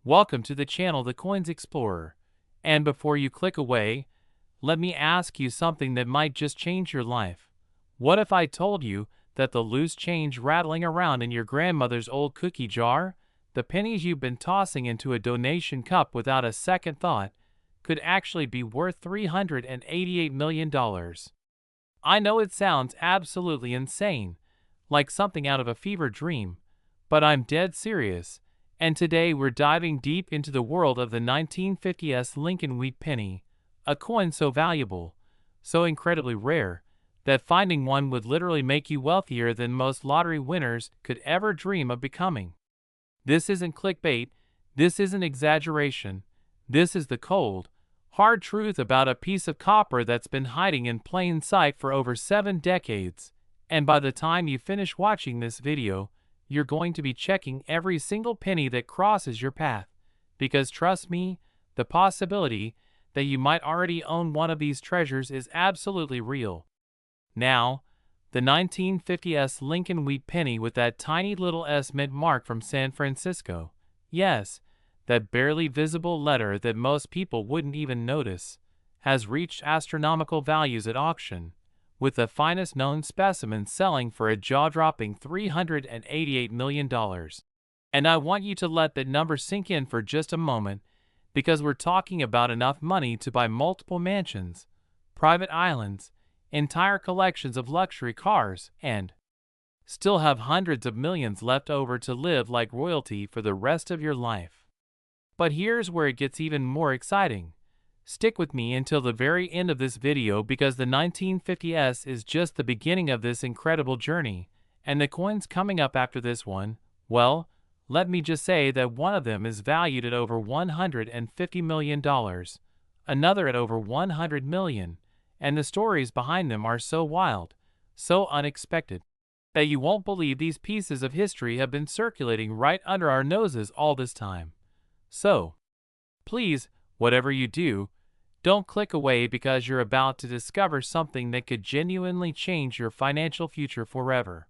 Welcome to the channel The Coins Explorer. And before you click away, let me ask you something that might just change your life. What if I told you that the loose change rattling around in your grandmother's old cookie jar, the pennies you've been tossing into a donation cup without a second thought, could actually be worth $388 million? I know it sounds absolutely insane, like something out of a fever dream, but I'm dead serious. And today we're diving deep into the world of the 1950s Lincoln wheat penny, a coin so valuable, so incredibly rare, that finding one would literally make you wealthier than most lottery winners could ever dream of becoming. This isn't clickbait, this isn't exaggeration, this is the cold, hard truth about a piece of copper that's been hiding in plain sight for over 7 decades, and by the time you finish watching this video, you're going to be checking every single penny that crosses your path, because trust me, the possibility that you might already own one of these treasures is absolutely real. Now, the 1950s Lincoln wheat penny with that tiny little S mint mark from San Francisco. Yes, that barely visible letter that most people wouldn't even notice, has reached astronomical values at auction, with the finest known specimen selling for a jaw-dropping $388 million. And I want you to let that number sink in for just a moment, because we're talking about enough money to buy multiple mansions, private islands, entire collections of luxury cars, and still have hundreds of millions left over to live like royalty for the rest of your life. But here's where it gets even more exciting. Stick with me until the very end of this video, because the 1950s is just the beginning of this incredible journey, and the coins coming up after this one, well, let me just say that one of them is valued at over $150 million, another at over $100 million, and the stories behind them are so wild, so unexpected, that you won't believe these pieces of history have been circulating right under our noses all this time. So, please, whatever you do, don't click away, because you're about to discover something that could genuinely change your financial future forever.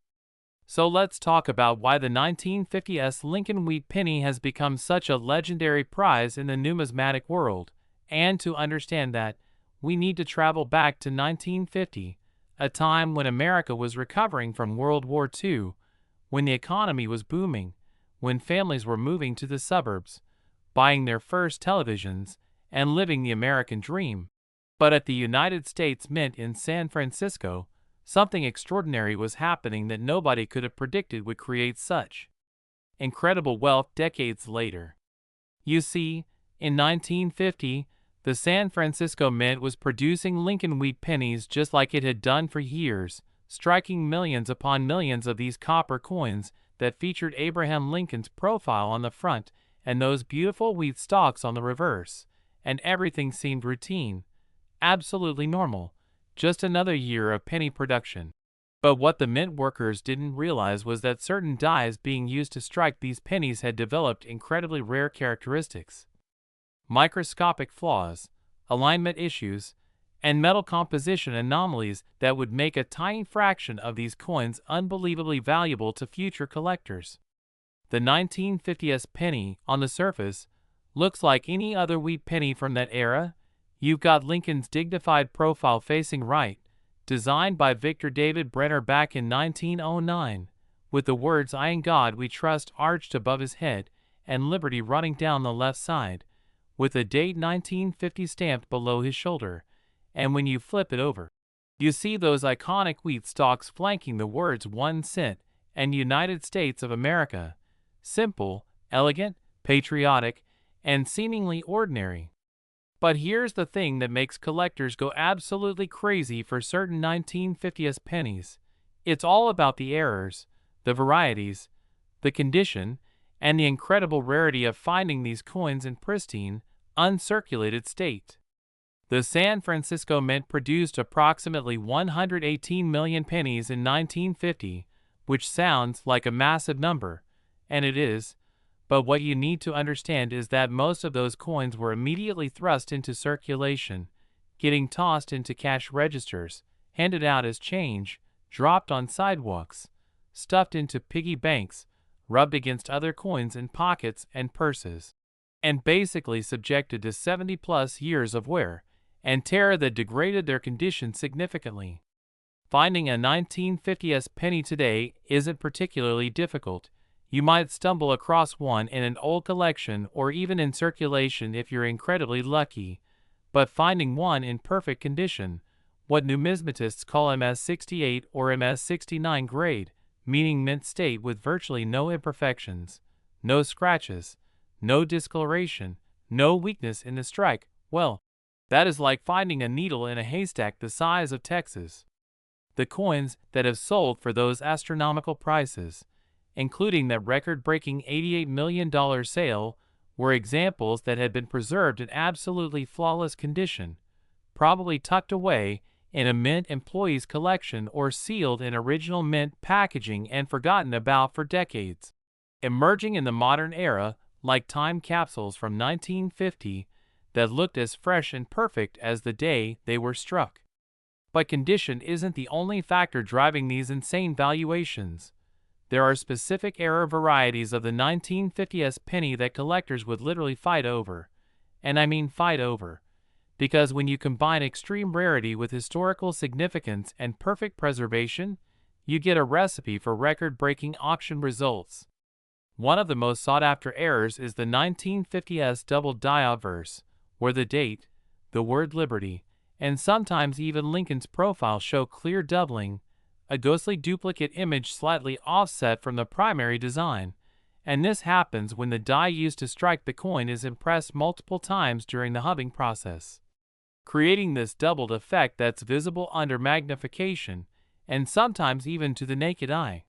So let's talk about why the 1950s Lincoln wheat penny has become such a legendary prize in the numismatic world, and to understand that, we need to travel back to 1950, a time when America was recovering from World War II, when the economy was booming, when families were moving to the suburbs, buying their first televisions, and living the American dream. But at the United States Mint in San Francisco, something extraordinary was happening that nobody could have predicted would create such incredible wealth decades later. You see, in 1950, the San Francisco Mint was producing Lincoln wheat pennies just like it had done for years, striking millions upon millions of these copper coins that featured Abraham Lincoln's profile on the front and those beautiful wheat stalks on the reverse. And everything seemed routine, absolutely normal, just another year of penny production. But what the mint workers didn't realize was that certain dies being used to strike these pennies had developed incredibly rare characteristics. Microscopic flaws, alignment issues, and metal composition anomalies that would make a tiny fraction of these coins unbelievably valuable to future collectors. The 1950s penny, on the surface, looks like any other wheat penny from that era. You've got Lincoln's dignified profile facing right, designed by Victor David Brenner back in 1909, with the words "I in God we trust" arched above his head and "Liberty" running down the left side, with the date 1950 stamped below his shoulder. And when you flip it over, you see those iconic wheat stalks flanking the words "1 cent" and "United States of America." Simple, elegant, patriotic, and seemingly ordinary. But here's the thing that makes collectors go absolutely crazy for certain 1950s pennies. It's all about the errors, the varieties, the condition, and the incredible rarity of finding these coins in pristine, uncirculated state. The San Francisco Mint produced approximately 118 million pennies in 1950, which sounds like a massive number, and it is. But what you need to understand is that most of those coins were immediately thrust into circulation, getting tossed into cash registers, handed out as change, dropped on sidewalks, stuffed into piggy banks, rubbed against other coins in pockets and purses. and basically subjected to 70+ years of wear and tear that degraded their condition significantly. Finding a 1950s penny today isn't particularly difficult. You might stumble across one in an old collection or even in circulation if you're incredibly lucky, but finding one in perfect condition, what numismatists call MS68 or MS69 grade, meaning mint state with virtually no imperfections, no scratches, no discoloration, no weakness in the strike, well, that is like finding a needle in a haystack the size of Texas. The coins that have sold for those astronomical prices, including that record-breaking $88 million sale, were examples that had been preserved in absolutely flawless condition, probably tucked away in a mint employee's collection or sealed in original mint packaging and forgotten about for decades. Emerging in the modern era, like time capsules from 1950 that looked as fresh and perfect as the day they were struck. But condition isn't the only factor driving these insane valuations. There are specific era varieties of the 1950s penny that collectors would literally fight over. And I mean fight over. Because when you combine extreme rarity with historical significance and perfect preservation, you get a recipe for record-breaking auction results. One of the most sought-after errors is the 1950s WWII verse, where the date, the word liberty, and sometimes even Lincoln's profile show clear doubling, a ghostly duplicate image slightly offset from the primary design, and this happens when the die used to strike the coin is impressed multiple times during the hubbing process, creating this doubled effect that's visible under magnification, and sometimes even to the naked eye.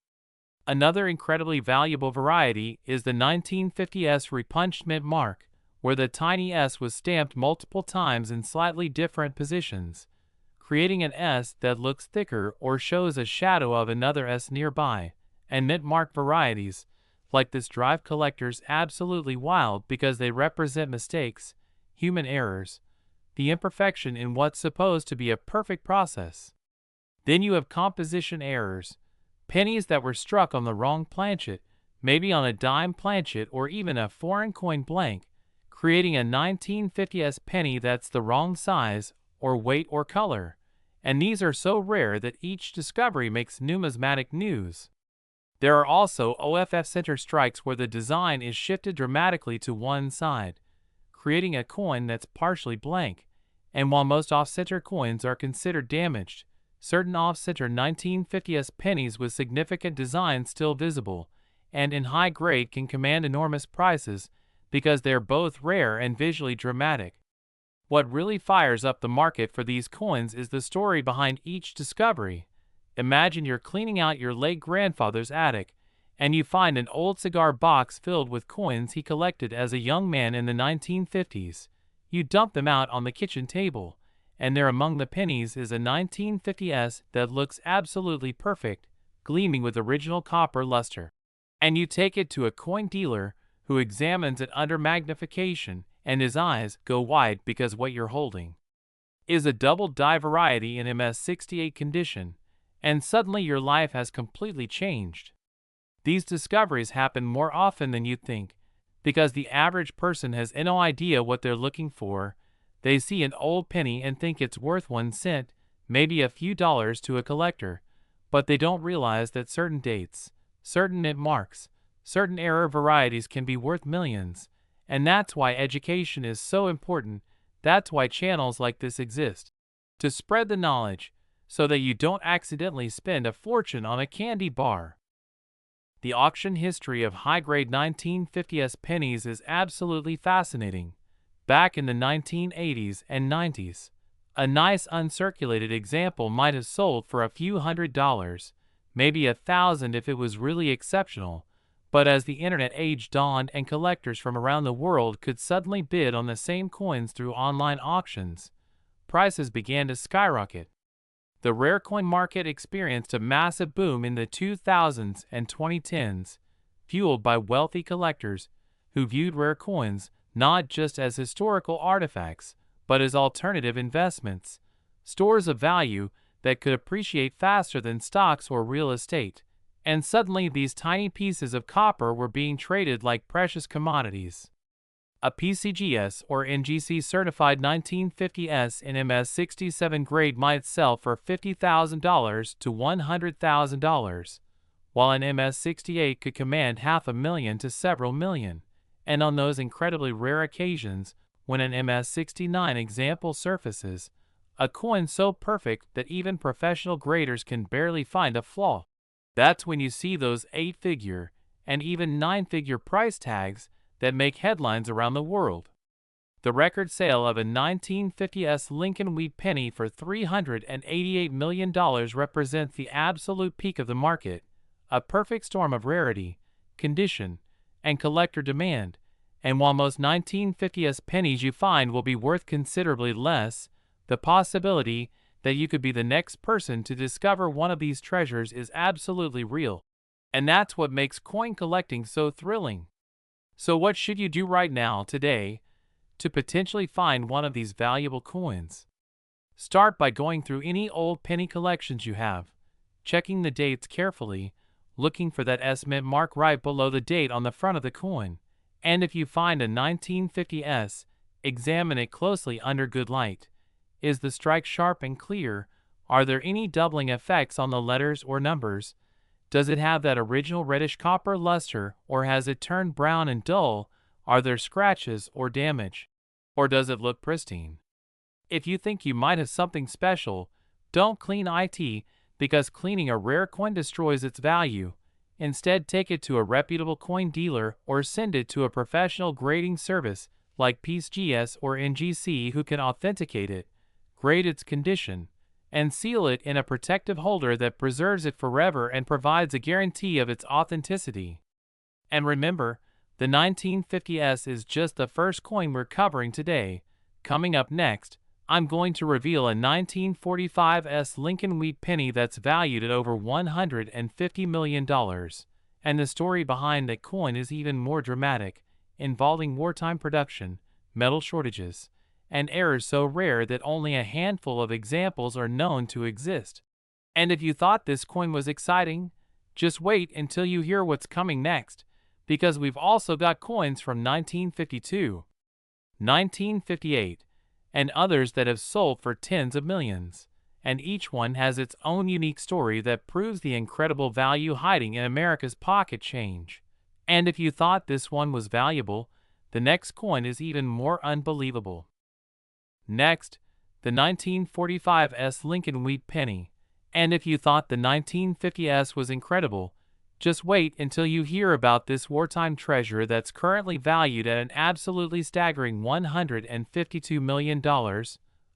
Another incredibly valuable variety is the 1950s repunched mint mark, where the tiny S was stamped multiple times in slightly different positions, creating an S that looks thicker or shows a shadow of another S nearby, and mint mark varieties, like this drive collectors absolutely wild because they represent mistakes, human errors, the imperfection in what's supposed to be a perfect process. Then you have composition errors, pennies that were struck on the wrong planchet, maybe on a dime planchet or even a foreign coin blank, creating a 1950s penny that's the wrong size or weight or color, and these are so rare that each discovery makes numismatic news. There are also OFF center strikes where the design is shifted dramatically to one side, creating a coin that's partially blank, and while most off-center coins are considered damaged, certain off-center 1950s pennies with significant design still visible, and in high grade can command enormous prices because they're both rare and visually dramatic. What really fires up the market for these coins is the story behind each discovery. Imagine you're cleaning out your late grandfather's attic, and you find an old cigar box filled with coins he collected as a young man in the 1950s. You dump them out on the kitchen table, and there among the pennies is a 1950s that looks absolutely perfect, gleaming with original copper luster. And you take it to a coin dealer who examines it under magnification, and his eyes go wide because what you're holding is a double die variety in MS68 condition, and suddenly your life has completely changed. These discoveries happen more often than you'd think, because the average person has no idea what they're looking for. They see an old penny and think it's worth 1 cent, maybe a few dollars to a collector, but they don't realize that certain dates, certain mint marks, certain era varieties can be worth millions, and that's why education is so important. That's why channels like this exist, to spread the knowledge, so that you don't accidentally spend a fortune on a candy bar. The auction history of high-grade 1950s pennies is absolutely fascinating. Back in the 1980s and 90s, a nice uncirculated example might have sold for a few $100s, maybe $1,000 if it was really exceptional. But as the internet age dawned and collectors from around the world could suddenly bid on the same coins through online auctions, prices began to skyrocket. The rare coin market experienced a massive boom in the 2000s and 2010s, fueled by wealthy collectors who viewed rare coins not just as historical artifacts, but as alternative investments, stores of value that could appreciate faster than stocks or real estate. And suddenly these tiny pieces of copper were being traded like precious commodities. A PCGS or NGC certified 1950S in MS67 grade might sell for $50,000 to $100,000, while an MS68 could command $500,000 to several million. And on those incredibly rare occasions when an MS69 example surfaces, a coin so perfect that even professional graders can barely find a flaw, that's when you see those 8-figure and even 9-figure price tags that make headlines around the world. The record sale of a 1950s Lincoln Wheat penny for $388 million represents the absolute peak of the market, a perfect storm of rarity, condition, and collector demand. And while most 1950s pennies you find will be worth considerably less, the possibility that you could be the next person to discover one of these treasures is absolutely real. And that's what makes coin collecting so thrilling. So what should you do right now, today, to potentially find one of these valuable coins? Start by going through any old penny collections you have, checking the dates carefully, looking for that S mint mark right below the date on the front of the coin. And if you find a 1950s, examine it closely under good light. Is the strike sharp and clear? Are there any doubling effects on the letters or numbers? Does it have that original reddish copper luster, or has it turned brown and dull? Are there scratches or damage? Or does it look pristine? If you think you might have something special, don't clean it, because cleaning a rare coin destroys its value. Instead, take it to a reputable coin dealer or send it to a professional grading service like PCGS or NGC who can authenticate it, grade its condition, and seal it in a protective holder that preserves it forever and provides a guarantee of its authenticity. And remember, the 1950s is just the first coin we're covering today. Coming up next, I'm going to reveal a 1945s Lincoln Wheat penny that's valued at over $150 million. And the story behind that coin is even more dramatic, involving wartime production, metal shortages, and errors so rare that only a handful of examples are known to exist. And if you thought this coin was exciting, just wait until you hear what's coming next, because we've also got coins from 1952, 1958, and others that have sold for tens of millions, and each one has its own unique story that proves the incredible value hiding in America's pocket change. And if you thought this one was valuable, the next coin is even more unbelievable. Next, the 1945s Lincoln Wheat penny. And if you thought the 1950s was incredible, just wait until you hear about this wartime treasure that's currently valued at an absolutely staggering $152 million,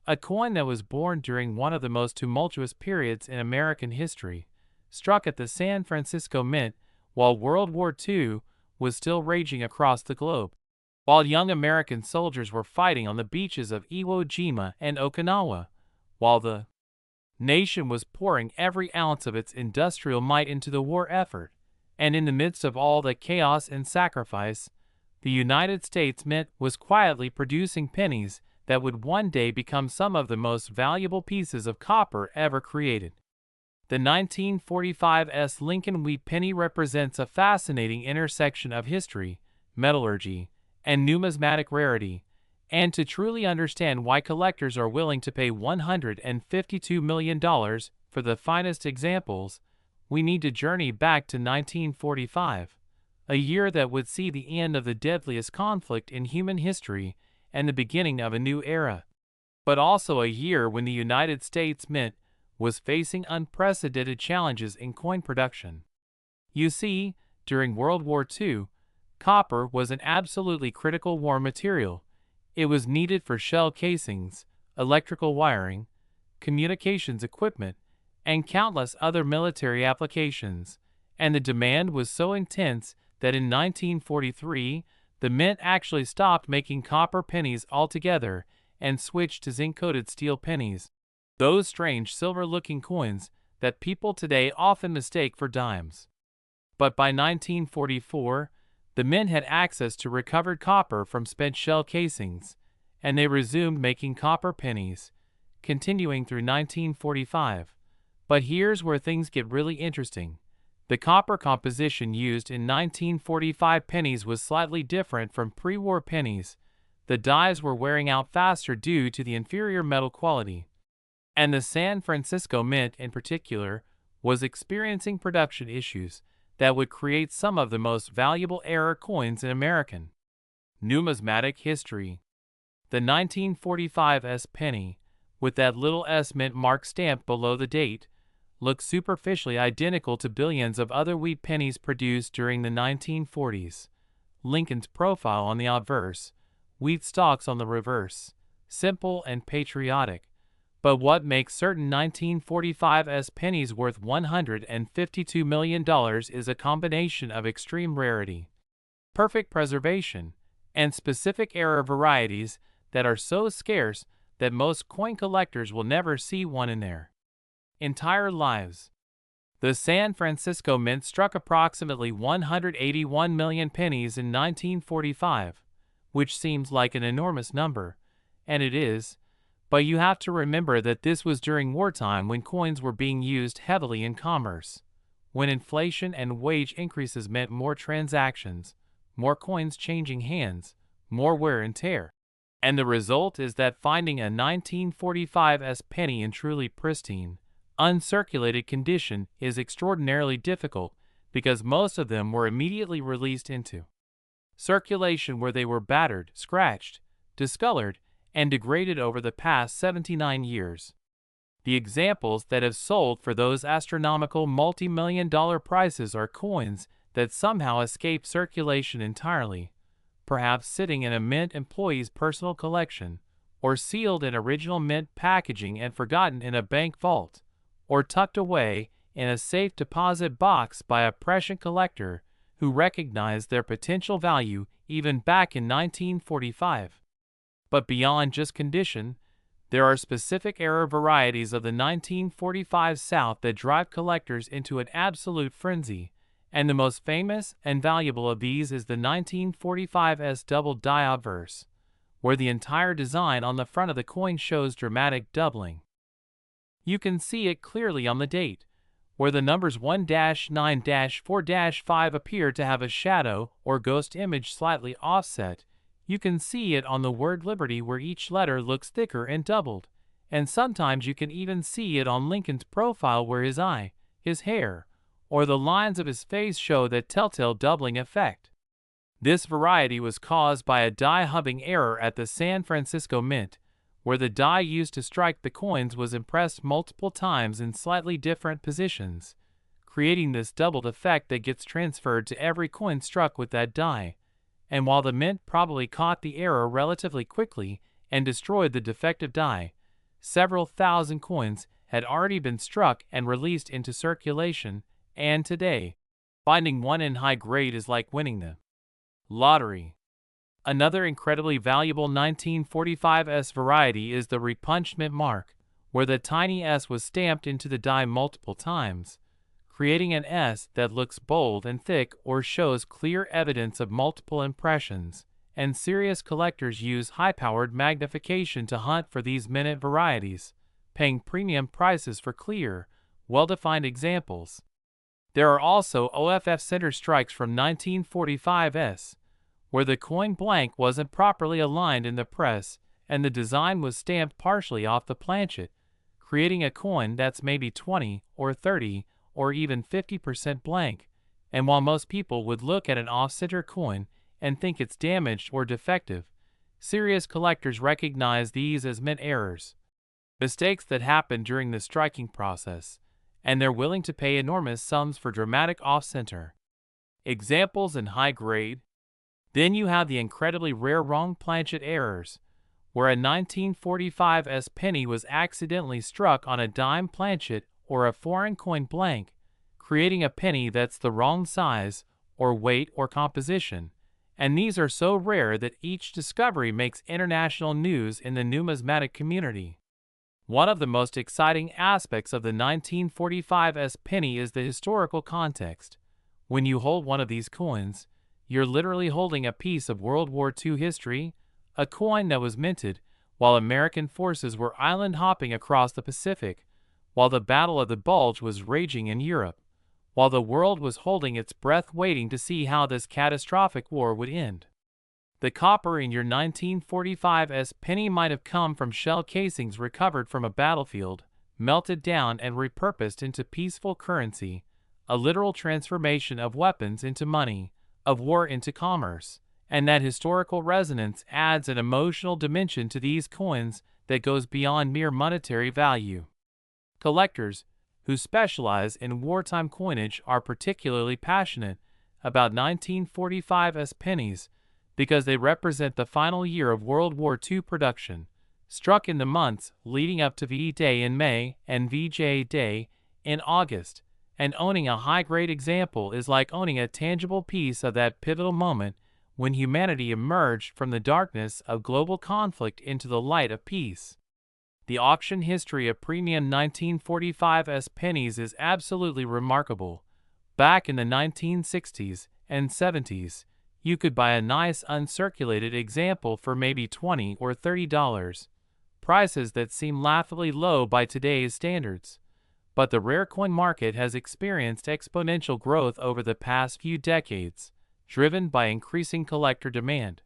a coin that was born during one of the most tumultuous periods in American history, struck at the San Francisco Mint while World War II was still raging across the globe, while young American soldiers were fighting on the beaches of Iwo Jima and Okinawa, while the nation was pouring every ounce of its industrial might into the war effort. And in the midst of all the chaos and sacrifice, the United States Mint was quietly producing pennies that would one day become some of the most valuable pieces of copper ever created. The 1945s Lincoln Wheat penny represents a fascinating intersection of history, metallurgy, and numismatic rarity, and to truly understand why collectors are willing to pay $152 million for the finest examples, we need to journey back to 1945, a year that would see the end of the deadliest conflict in human history and the beginning of a new era, but also a year when the United States Mint was facing unprecedented challenges in coin production. You see, during World War II, copper was an absolutely critical war material. It was needed for shell casings, electrical wiring, communications equipment, and countless other military applications, and the demand was so intense that in 1943, the Mint actually stopped making copper pennies altogether and switched to zinc-coated steel pennies, those strange silver-looking coins that people today often mistake for dimes. But by 1944, the Mint had access to recovered copper from spent shell casings, and they resumed making copper pennies, continuing through 1945. But here's where things get really interesting. The copper composition used in 1945 pennies was slightly different from pre-war pennies. The dies were wearing out faster due to the inferior metal quality. And the San Francisco Mint, in particular, was experiencing production issues that would create some of the most valuable error coins in American numismatic history. The 1945 S penny, with that little S mint mark stamped below the date, looks superficially identical to billions of other wheat pennies produced during the 1940s. Lincoln's profile on the obverse, wheat stalks on the reverse, simple and patriotic. But what makes certain 1945 S pennies worth $152 million is a combination of extreme rarity, perfect preservation, and specific error varieties that are so scarce that most coin collectors will never see one in their entire lives. The San Francisco Mint struck approximately 181 million pennies in 1945, which seems like an enormous number, and it is, but you have to remember that this was during wartime when coins were being used heavily in commerce, when inflation and wage increases meant more transactions, more coins changing hands, more wear and tear. And the result is that finding a 1945 S penny in truly pristine, uncirculated condition is extraordinarily difficult because most of them were immediately released into circulation where they were battered, scratched, discolored, and degraded over the past 79 years. The examples that have sold for those astronomical multi-million-dollar prices are coins that somehow escape circulation entirely, perhaps sitting in a mint employee's personal collection, or sealed in original mint packaging and forgotten in a bank vault, or tucked away in a safe deposit box by a prescient collector who recognized their potential value even back in 1945. But beyond just condition, there are specific error varieties of the 1945 South that drive collectors into an absolute frenzy, and the most famous and valuable of these is the 1945 S double die obverse, where the entire design on the front of the coin shows dramatic doubling. You can see it clearly on the date, where the numbers 1-9-4-5 appear to have a shadow or ghost image slightly offset. You can see it on the word Liberty where each letter looks thicker and doubled, and sometimes you can even see it on Lincoln's profile where his eye, his hair, or the lines of his face show that telltale doubling effect. This variety was caused by a die hubbing error at the San Francisco Mint, where the die used to strike the coins was impressed multiple times in slightly different positions, creating this doubled effect that gets transferred to every coin struck with that die. And while the mint probably caught the error relatively quickly and destroyed the defective die, several thousand coins had already been struck and released into circulation, and today, finding one in high grade is like winning the lottery. Another incredibly valuable 1945 S variety is the repunched mint mark, where the tiny S was stamped into the die multiple times, creating an S that looks bold and thick or shows clear evidence of multiple impressions, and serious collectors use high-powered magnification to hunt for these minute varieties, paying premium prices for clear, well-defined examples. There are also OFF center strikes from 1945 S, where the coin blank wasn't properly aligned in the press and the design was stamped partially off the planchet, creating a coin that's maybe 20 or 30 or even 50% blank, and while most people would look at an off-center coin and think it's damaged or defective, serious collectors recognize these as mint errors, mistakes that happen during the striking process, and they're willing to pay enormous sums for dramatic off-center examples in high grade. Then you have the incredibly rare wrong planchet errors, where a 1945 S penny was accidentally struck on a dime planchet or a foreign coin blank, creating a penny that's the wrong size, or weight, or composition, and these are so rare that each discovery makes international news in the numismatic community. One of the most exciting aspects of the 1945 S penny is the historical context. When you hold one of these coins, you're literally holding a piece of World War II history, a coin that was minted while American forces were island hopping across the Pacific, while the Battle of the Bulge was raging in Europe, while the world was holding its breath waiting to see how this catastrophic war would end. The copper in your 1945 S penny might have come from shell casings recovered from a battlefield, melted down and repurposed into peaceful currency, a literal transformation of weapons into money, of war into commerce, and that historical resonance adds an emotional dimension to these coins that goes beyond mere monetary value. Collectors who specialize in wartime coinage are particularly passionate about 1945 S pennies because they represent the final year of World War II production, struck in the months leading up to VE Day in May and VJ Day in August, and owning a high-grade example is like owning a tangible piece of that pivotal moment when humanity emerged from the darkness of global conflict into the light of peace. The auction history of premium 1945 S pennies is absolutely remarkable. Back in the 1960s and 70s, you could buy a nice uncirculated example for maybe $20 or $30, prices that seem laughably low by today's standards. But the rare coin market has experienced exponential growth over the past few decades, driven by increasing collector demand,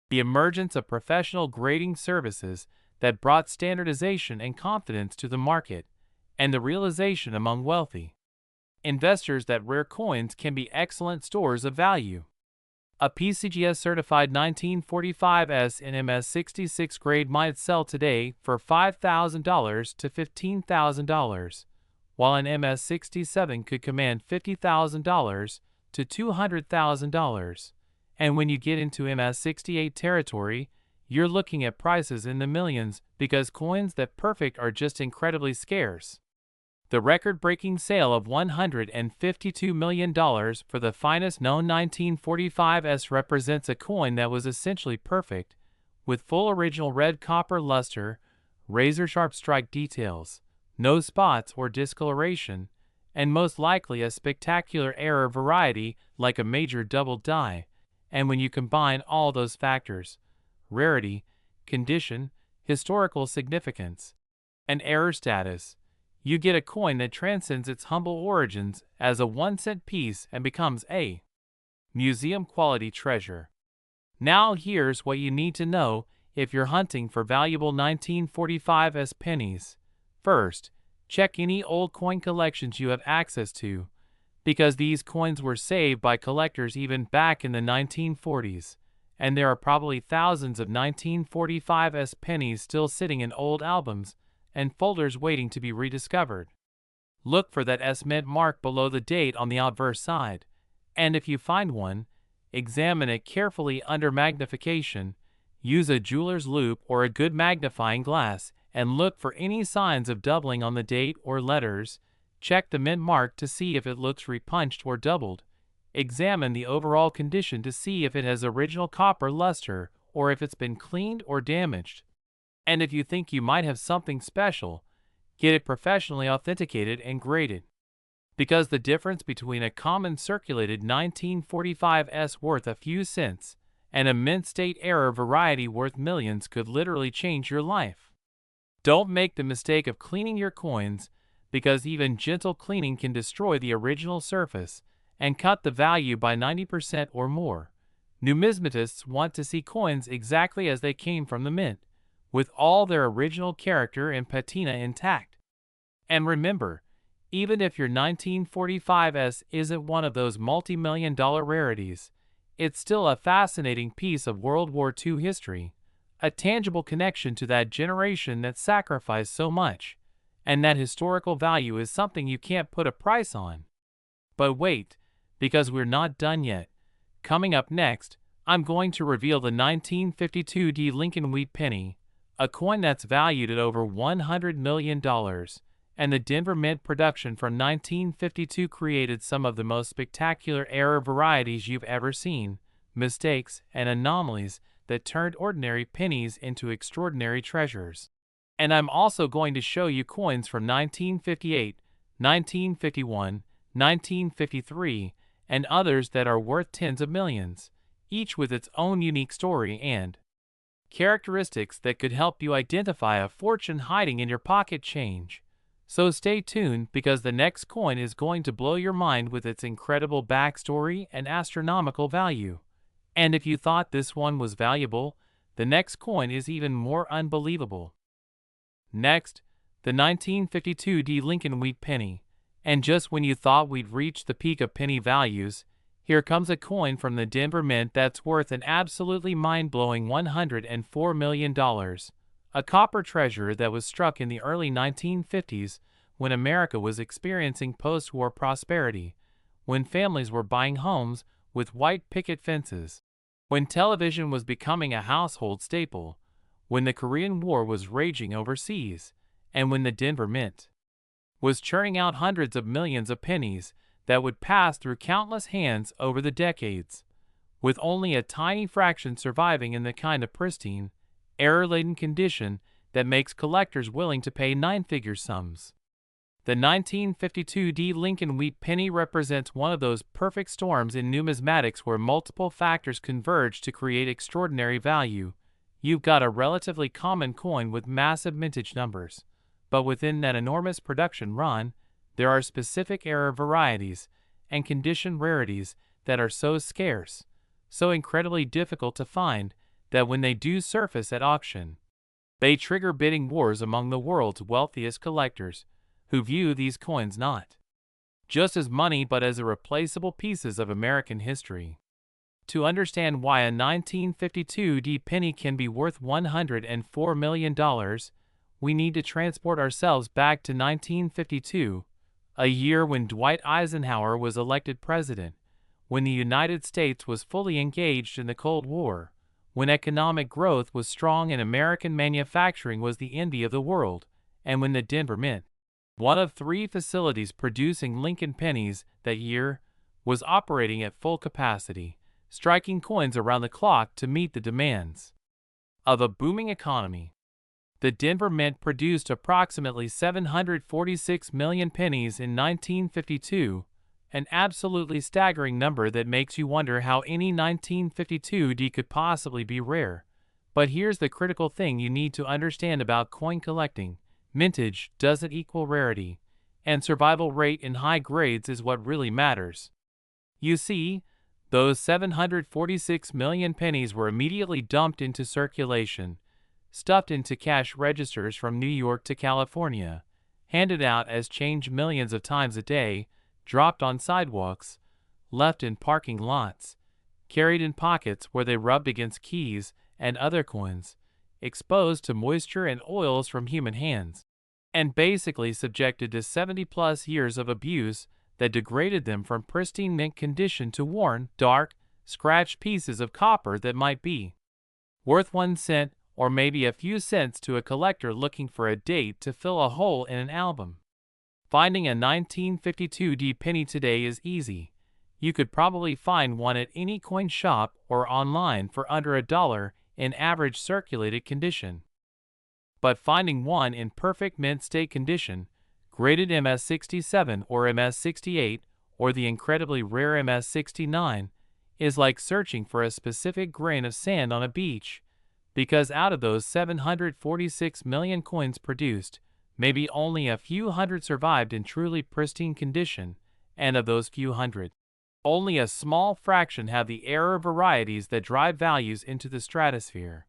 the emergence of professional grading services that brought standardization and confidence to the market, and the realization among wealthy investors that rare coins can be excellent stores of value. A PCGS-certified 1945 S in MS66 grade might sell today for $5,000 to $15,000, while an MS67 could command $50,000 to $200,000. And when you get into MS68 territory, you're looking at prices in the millions because coins that perfect are just incredibly scarce. The record-breaking sale of $152 million for the finest known 1945 S represents a coin that was essentially perfect, with full original red copper luster, razor-sharp strike details, no spots or discoloration, and most likely a spectacular error variety like a major double die. And when you combine all those factors, rarity, condition, historical significance, and error status, you get a coin that transcends its humble origins as a 1-cent piece and becomes a museum-quality treasure. Now here's what you need to know if you're hunting for valuable 1945 S pennies. First, check any old coin collections you have access to, because these coins were saved by collectors even back in the 1940s, and there are probably thousands of 1945 S pennies still sitting in old albums and folders waiting to be rediscovered. Look for that S mint mark below the date on the obverse side, and if you find one, examine it carefully under magnification, use a jeweler's loupe or a good magnifying glass, and look for any signs of doubling on the date or letters. Check the mint mark to see if it looks repunched or doubled. Examine the overall condition to see if it has original copper luster or if it's been cleaned or damaged. And if you think you might have something special, get it professionally authenticated and graded. Because the difference between a common circulated 1945 S worth a few cents and a mint state error variety worth millions could literally change your life. Don't make the mistake of cleaning your coins, because even gentle cleaning can destroy the original surface and cut the value by 90% or more. Numismatists want to see coins exactly as they came from the mint, with all their original character and patina intact. And remember, even if your 1945 S isn't one of those multi-million-dollar rarities, it's still a fascinating piece of World War II history, a tangible connection to that generation that sacrificed so much, and that historical value is something you can't put a price on. But wait, because we're not done yet. Coming up next, I'm going to reveal the 1952 D Lincoln Wheat Penny, a coin that's valued at over $100 million, and the Denver Mint production from 1952 created some of the most spectacular error varieties you've ever seen, mistakes and anomalies that turned ordinary pennies into extraordinary treasures. And I'm also going to show you coins from 1958, 1951, 1953, and others that are worth tens of millions, each with its own unique story and characteristics that could help you identify a fortune hiding in your pocket change. So stay tuned because the next coin is going to blow your mind with its incredible backstory and astronomical value. And if you thought this one was valuable, the next coin is even more unbelievable. Next, the 1952 Lincoln Wheat Penny. And just when you thought we'd reached the peak of penny values, here comes a coin from the Denver Mint that's worth an absolutely mind-blowing $104 million. A copper treasure that was struck in the early 1950s when America was experiencing post-war prosperity, when families were buying homes with white picket fences, when television was becoming a household staple, when the Korean War was raging overseas, and when the Denver Mint was churning out hundreds of millions of pennies that would pass through countless hands over the decades, with only a tiny fraction surviving in the kind of pristine, error-laden condition that makes collectors willing to pay nine-figure sums. The 1952 Lincoln Wheat Penny represents one of those perfect storms in numismatics where multiple factors converge to create extraordinary value. You've got a relatively common coin with massive mintage numbers, but within that enormous production run, there are specific era varieties and condition rarities that are so scarce, so incredibly difficult to find, that when they do surface at auction, they trigger bidding wars among the world's wealthiest collectors, who view these coins not just as money but as irreplaceable pieces of American history. To understand why a 1952 penny can be worth $104 million, we need to transport ourselves back to 1952, a year when Dwight Eisenhower was elected president, when the United States was fully engaged in the Cold War, when economic growth was strong and American manufacturing was the envy of the world, and when the Denver Mint, one of three facilities producing Lincoln pennies that year, was operating at full capacity, striking coins around the clock to meet the demands of a booming economy. The Denver Mint produced approximately 746 million pennies in 1952, an absolutely staggering number that makes you wonder how any 1952 could possibly be rare. But here's the critical thing you need to understand about coin collecting: mintage doesn't equal rarity, and survival rate in high grades is what really matters. You see, those 746 million pennies were immediately dumped into circulation, stuffed into cash registers from New York to California, handed out as change millions of times a day, dropped on sidewalks, left in parking lots, carried in pockets where they rubbed against keys and other coins, exposed to moisture and oils from human hands, and basically subjected to 70-plus years of abuse that degraded them from pristine mint condition to worn, dark, scratched pieces of copper that might be worth 1 cent or maybe a few cents to a collector looking for a date to fill a hole in an album. Finding a 1952 penny today is easy. You could probably find one at any coin shop or online for under $1 in average circulated condition. But finding one in perfect mint state condition, graded MS-67 or MS-68 or the incredibly rare MS-69, is like searching for a specific grain of sand on a beach, because out of those 746 million coins produced, maybe only a few hundred survived in truly pristine condition, and of those few hundred, only a small fraction have the error varieties that drive values into the stratosphere.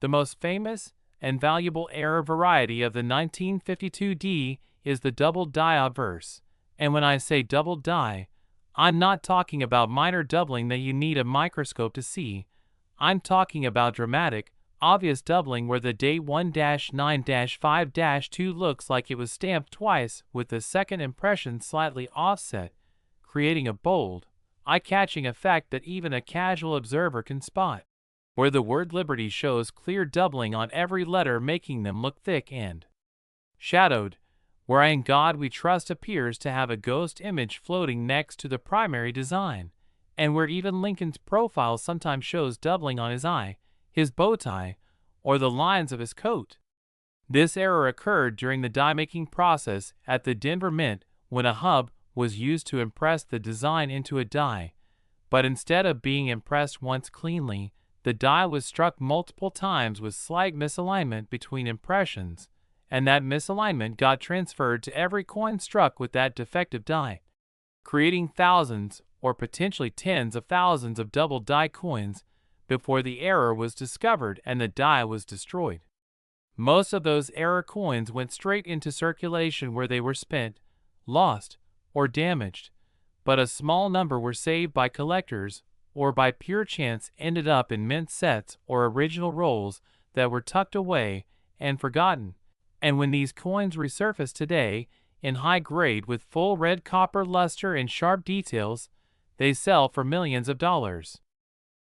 The most famous and valuable error variety of the 1952 is the double die obverse, and when I say double die, I'm not talking about minor doubling that you need a microscope to see. I'm talking about dramatic, obvious doubling where the date 1-9-5-2 looks like it was stamped twice with the second impression slightly offset, creating a bold, eye-catching effect that even a casual observer can spot, where the word Liberty shows clear doubling on every letter, making them look thick and shadowed, where In God We Trust appears to have a ghost image floating next to the primary design, and where even Lincoln's profile sometimes shows doubling on his eye, his bow tie, or the lines of his coat. This error occurred during the die-making process at the Denver Mint when a hub was used to impress the design into a die, but instead of being impressed once cleanly, the die was struck multiple times with slight misalignment between impressions, and that misalignment got transferred to every coin struck with that defective die, creating thousands or potentially tens of thousands of double die coins before the error was discovered and the die was destroyed. Most of those error coins went straight into circulation where they were spent, lost, or damaged, but a small number were saved by collectors or by pure chance ended up in mint sets or original rolls that were tucked away and forgotten. And when these coins resurface today in high grade with full red copper luster and sharp details, they sell for millions of dollars.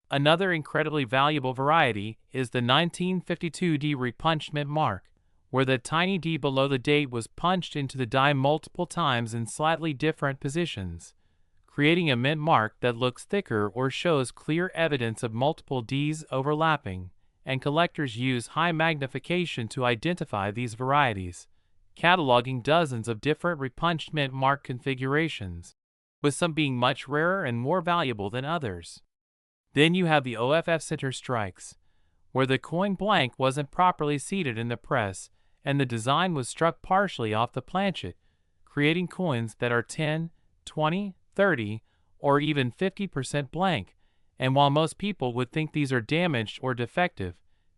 Another incredibly valuable variety is the 1952 D repunched mint mark, where the tiny D below the date was punched into the die multiple times in slightly different positions, creating a mint mark that looks thicker or shows clear evidence of multiple Ds overlapping, and collectors use high magnification to identify these varieties, cataloging dozens of different repunched mint mark configurations, with some being much rarer and more valuable than others. Then you have the OFF center strikes, where the coin blank wasn't properly seated in the press and the design was struck partially off the planchet, creating coins that are 10, 20, 30, or even 50% blank. And while most people would think these are damaged or defective,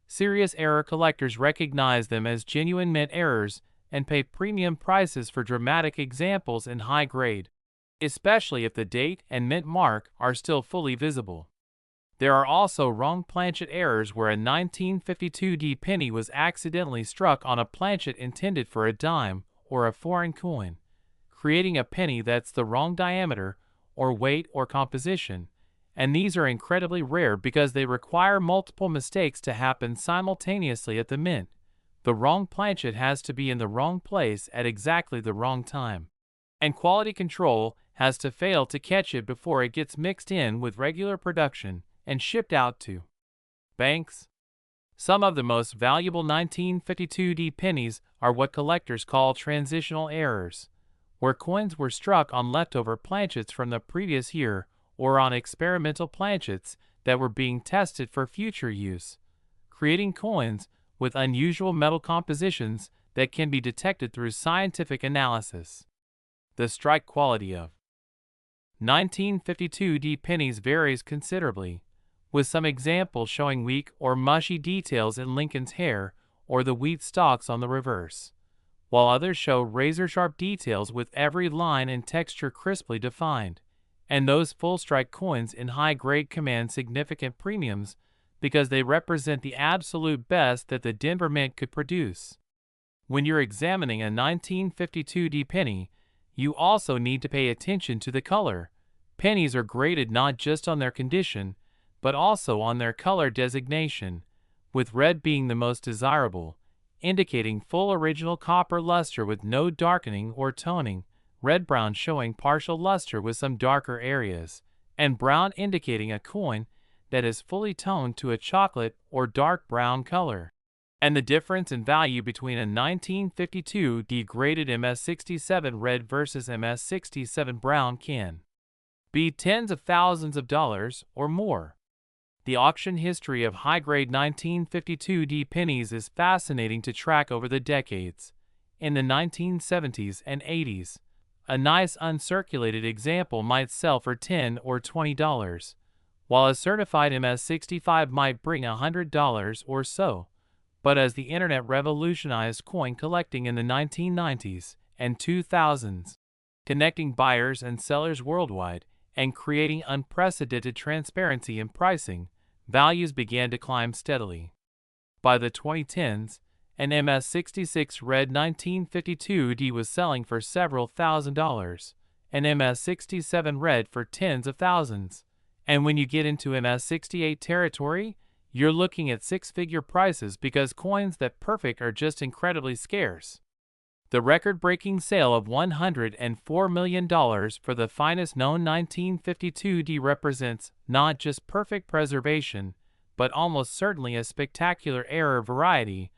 serious error collectors recognize them as genuine mint errors and pay premium prices for dramatic examples in high grade, especially if the date and mint mark are still fully visible. There are also wrong planchet errors where a 1952 D penny was accidentally struck on a planchet intended for a dime or a foreign coin, creating a penny that's the wrong diameter or weight or composition, and these are incredibly rare because they require multiple mistakes to happen simultaneously at the mint. The wrong planchet has to be in the wrong place at exactly the wrong time, and quality control has to fail to catch it before it gets mixed in with regular production and shipped out to banks. Some of the most valuable 1952 D pennies are what collectors call transitional errors, where coins were struck on leftover planchets from the previous year or on experimental planchets that were being tested for future use, creating coins with unusual metal compositions that can be detected through scientific analysis. The strike quality of 1952 D pennies varies considerably, with some examples showing weak or mushy details in Lincoln's hair or the wheat stalks on the reverse, while others show razor-sharp details with every line and texture crisply defined. And those full-strike coins in high grade command significant premiums because they represent the absolute best that the Denver Mint could produce. When you're examining a 1952 D penny, you also need to pay attention to the color. Pennies are graded not just on their condition, but also on their color designation, with red being the most desirable, indicating full original copper luster with no darkening or toning, red-brown showing partial luster with some darker areas, and brown indicating a coin that is fully toned to a chocolate or dark brown color. And the difference in value between a 1952 degraded MS67 red versus MS67 brown can be tens of thousands of dollars or more. The auction history of high-grade 1952 D pennies is fascinating to track over the decades. In the 1970s and 80s, a nice uncirculated example might sell for $10 or $20, while a certified MS65 might bring $100 or so. But as the internet revolutionized coin collecting in the 1990s and 2000s, connecting buyers and sellers worldwide and creating unprecedented transparency in pricing, values began to climb steadily. By the 2010s, an MS66 red 1952 D was selling for several $1,000s, an MS67 red for tens of thousands, and when you get into MS68 territory, you're looking at six-figure prices because coins that perfect are just incredibly scarce. The record-breaking sale of $104 million for the finest known 1952 D represents not just perfect preservation, but almost certainly a spectacular error variety,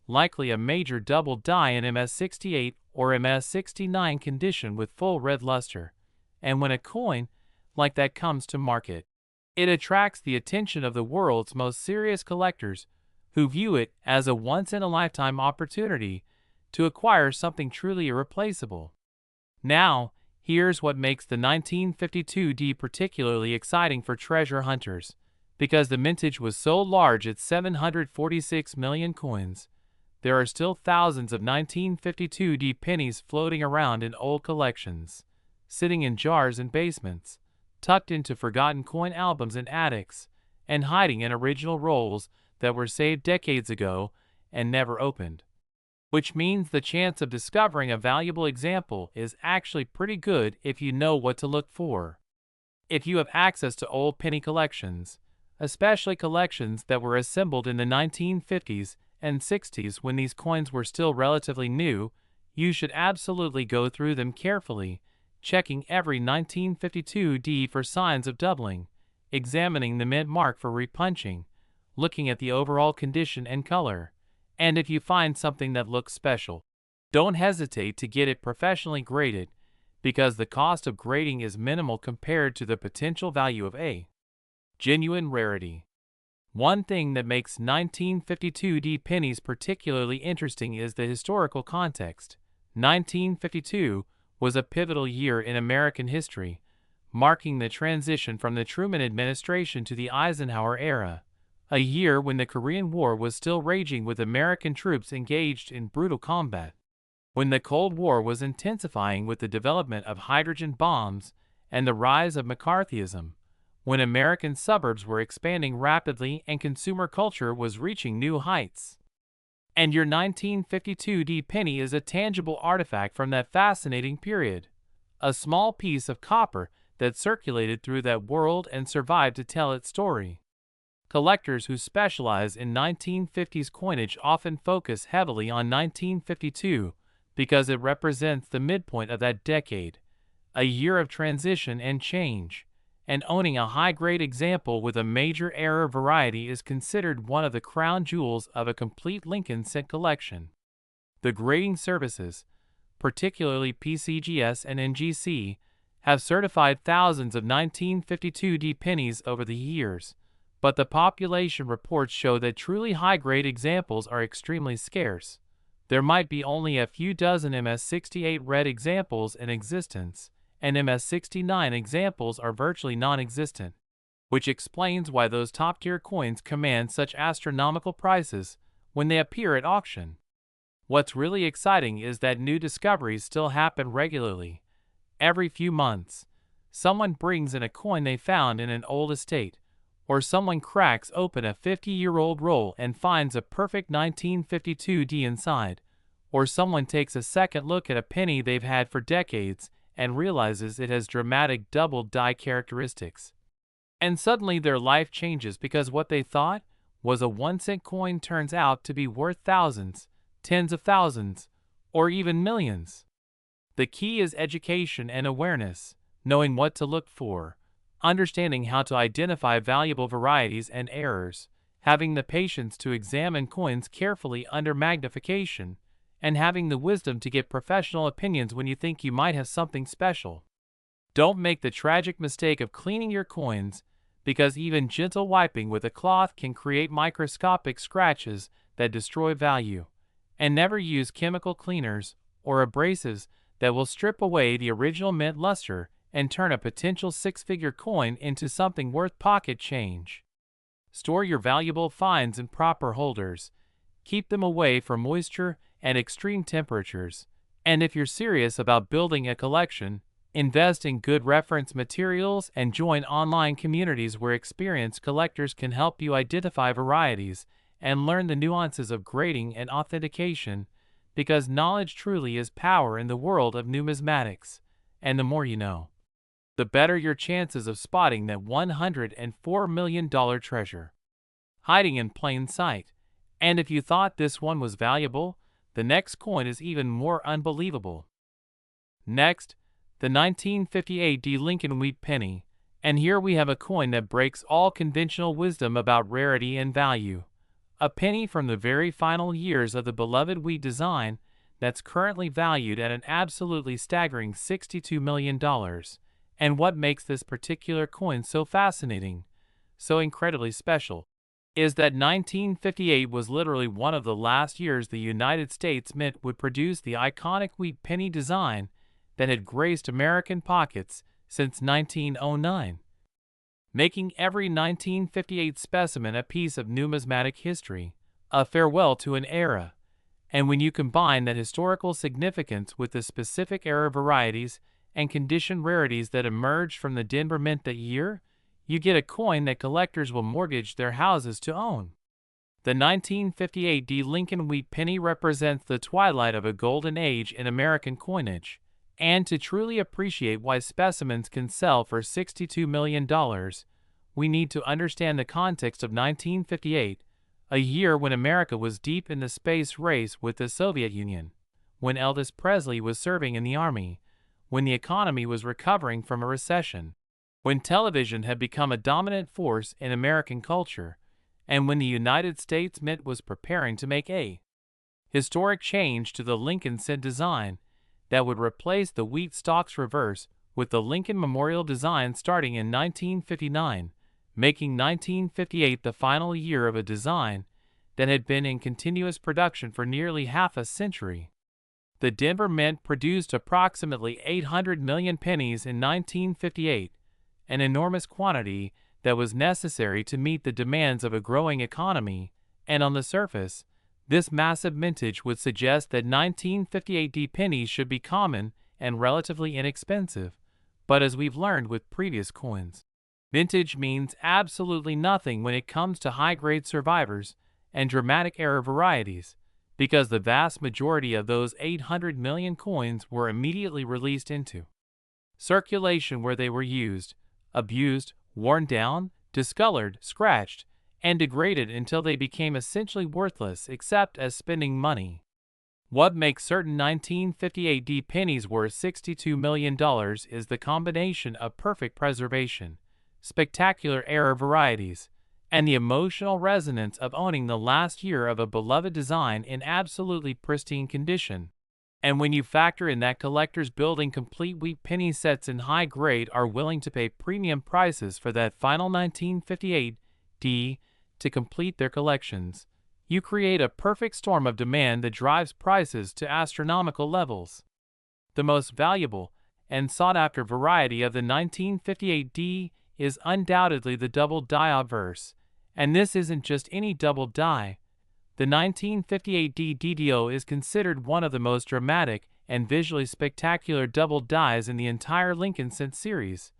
likely a major double die in MS68 or MS69 condition with full red luster. And when a coin like that comes to market, it attracts the attention of the world's most serious collectors, who view it as a once-in-a-lifetime opportunity to acquire something truly irreplaceable. Now, here's what makes the 1952D particularly exciting for treasure hunters. Because the mintage was so large at 746 million coins, there are still thousands of 1952D pennies floating around in old collections, sitting in jars in basements, tucked into forgotten coin albums in attics, and hiding in original rolls that were saved decades ago and never opened. Which means the chance of discovering a valuable example is actually pretty good if you know what to look for. If you have access to old penny collections, especially collections that were assembled in the 1950s and 60s when these coins were still relatively new, you should absolutely go through them carefully, checking every 1952D for signs of doubling, examining the mint mark for repunching, looking at the overall condition and color. And if you find something that looks special, don't hesitate to get it professionally graded, because the cost of grading is minimal compared to the potential value of a genuine rarity. One thing that makes 1952D pennies particularly interesting is the historical context. 1952 was a pivotal year in American history, marking the transition from the Truman administration to the Eisenhower era, a year when the Korean War was still raging with American troops engaged in brutal combat, when the Cold War was intensifying with the development of hydrogen bombs and the rise of McCarthyism, when American suburbs were expanding rapidly and consumer culture was reaching new heights. And your 1952D penny is a tangible artifact from that fascinating period, a small piece of copper that circulated through that world and survived to tell its story. Collectors who specialize in 1950s coinage often focus heavily on 1952 because it represents the midpoint of that decade, a year of transition and change, and owning a high-grade example with a major error variety is considered one of the crown jewels of a complete Lincoln set collection. The grading services, particularly PCGS and NGC, have certified thousands of 1952D pennies over the years, but the population reports show that truly high-grade examples are extremely scarce. There might be only a few dozen MS68 red examples in existence, and MS69 examples are virtually non-existent, which explains why those top-tier coins command such astronomical prices when they appear at auction. What's really exciting is that new discoveries still happen regularly. Every few months, someone brings in a coin they found in an old estate, or someone cracks open a 50-year-old roll and finds a perfect 1952D inside, or someone takes a second look at a penny they've had for decades and realizes it has dramatic double die characteristics. And suddenly their life changes because what they thought was a 1-cent coin turns out to be worth thousands, tens of thousands, or even millions. The key is education and awareness, knowing what to look for, understanding how to identify valuable varieties and errors, having the patience to examine coins carefully under magnification, and having the wisdom to get professional opinions when you think you might have something special. Don't make the tragic mistake of cleaning your coins, because even gentle wiping with a cloth can create microscopic scratches that destroy value. And never use chemical cleaners or abrasives that will strip away the original mint luster and turn a potential 6-figure coin into something worth pocket change. Store your valuable finds in proper holders. Keep them away from moisture and extreme temperatures. And if you're serious about building a collection, invest in good reference materials and join online communities where experienced collectors can help you identify varieties and learn the nuances of grading and authentication, because knowledge truly is power in the world of numismatics, and the more you know, the better your chances of spotting that $104 million treasure hiding in plain sight. And if you thought this one was valuable, the next coin is even more unbelievable. Next, the 1958D Lincoln Wheat Penny, and here we have a coin that breaks all conventional wisdom about rarity and value. A penny from the very final years of the beloved wheat design that's currently valued at an absolutely staggering $62 million. And what makes this particular coin so fascinating, so incredibly special, is that 1958 was literally one of the last years the United States Mint would produce the iconic wheat penny design that had graced American pockets since 1909, making every 1958 specimen a piece of numismatic history, a farewell to an era. And when you combine that historical significance with the specific era varieties and condition rarities that emerged from the Denver Mint that year, you get a coin that collectors will mortgage their houses to own. The 1958 D. Lincoln Wheat Penny represents the twilight of a golden age in American coinage, and to truly appreciate why specimens can sell for $62 million, we need to understand the context of 1958, a year when America was deep in the space race with the Soviet Union, when Elvis Presley was serving in the Army, when the economy was recovering from a recession, when television had become a dominant force in American culture, and when the United States Mint was preparing to make a historic change to the Lincoln cent design that would replace the wheat stalks reverse with the Lincoln Memorial design starting in 1959, making 1958 the final year of a design that had been in continuous production for nearly half a century. The Denver Mint produced approximately 800 million pennies in 1958, an enormous quantity that was necessary to meet the demands of a growing economy, and on the surface, this massive mintage would suggest that 1958 D pennies should be common and relatively inexpensive, but as we've learned with previous coins, vintage means absolutely nothing when it comes to high-grade survivors and dramatic era varieties, because the vast majority of those 800 million coins were immediately released into circulation where they were used, abused, worn down, discolored, scratched, and degraded until they became essentially worthless except as spending money. What makes certain 1958 D pennies worth $62 million is the combination of perfect preservation, spectacular era varieties, and the emotional resonance of owning the last year of a beloved design in absolutely pristine condition. And when you factor in that collectors building complete wheat penny sets in high grade are willing to pay premium prices for that final 1958 D to complete their collections, you create a perfect storm of demand that drives prices to astronomical levels. The most valuable and sought-after variety of the 1958 D is undoubtedly the double die obverse, and this isn't just any double die. The 1958 D DDO is considered one of the most dramatic and visually spectacular double dies in the entire Lincoln cent series,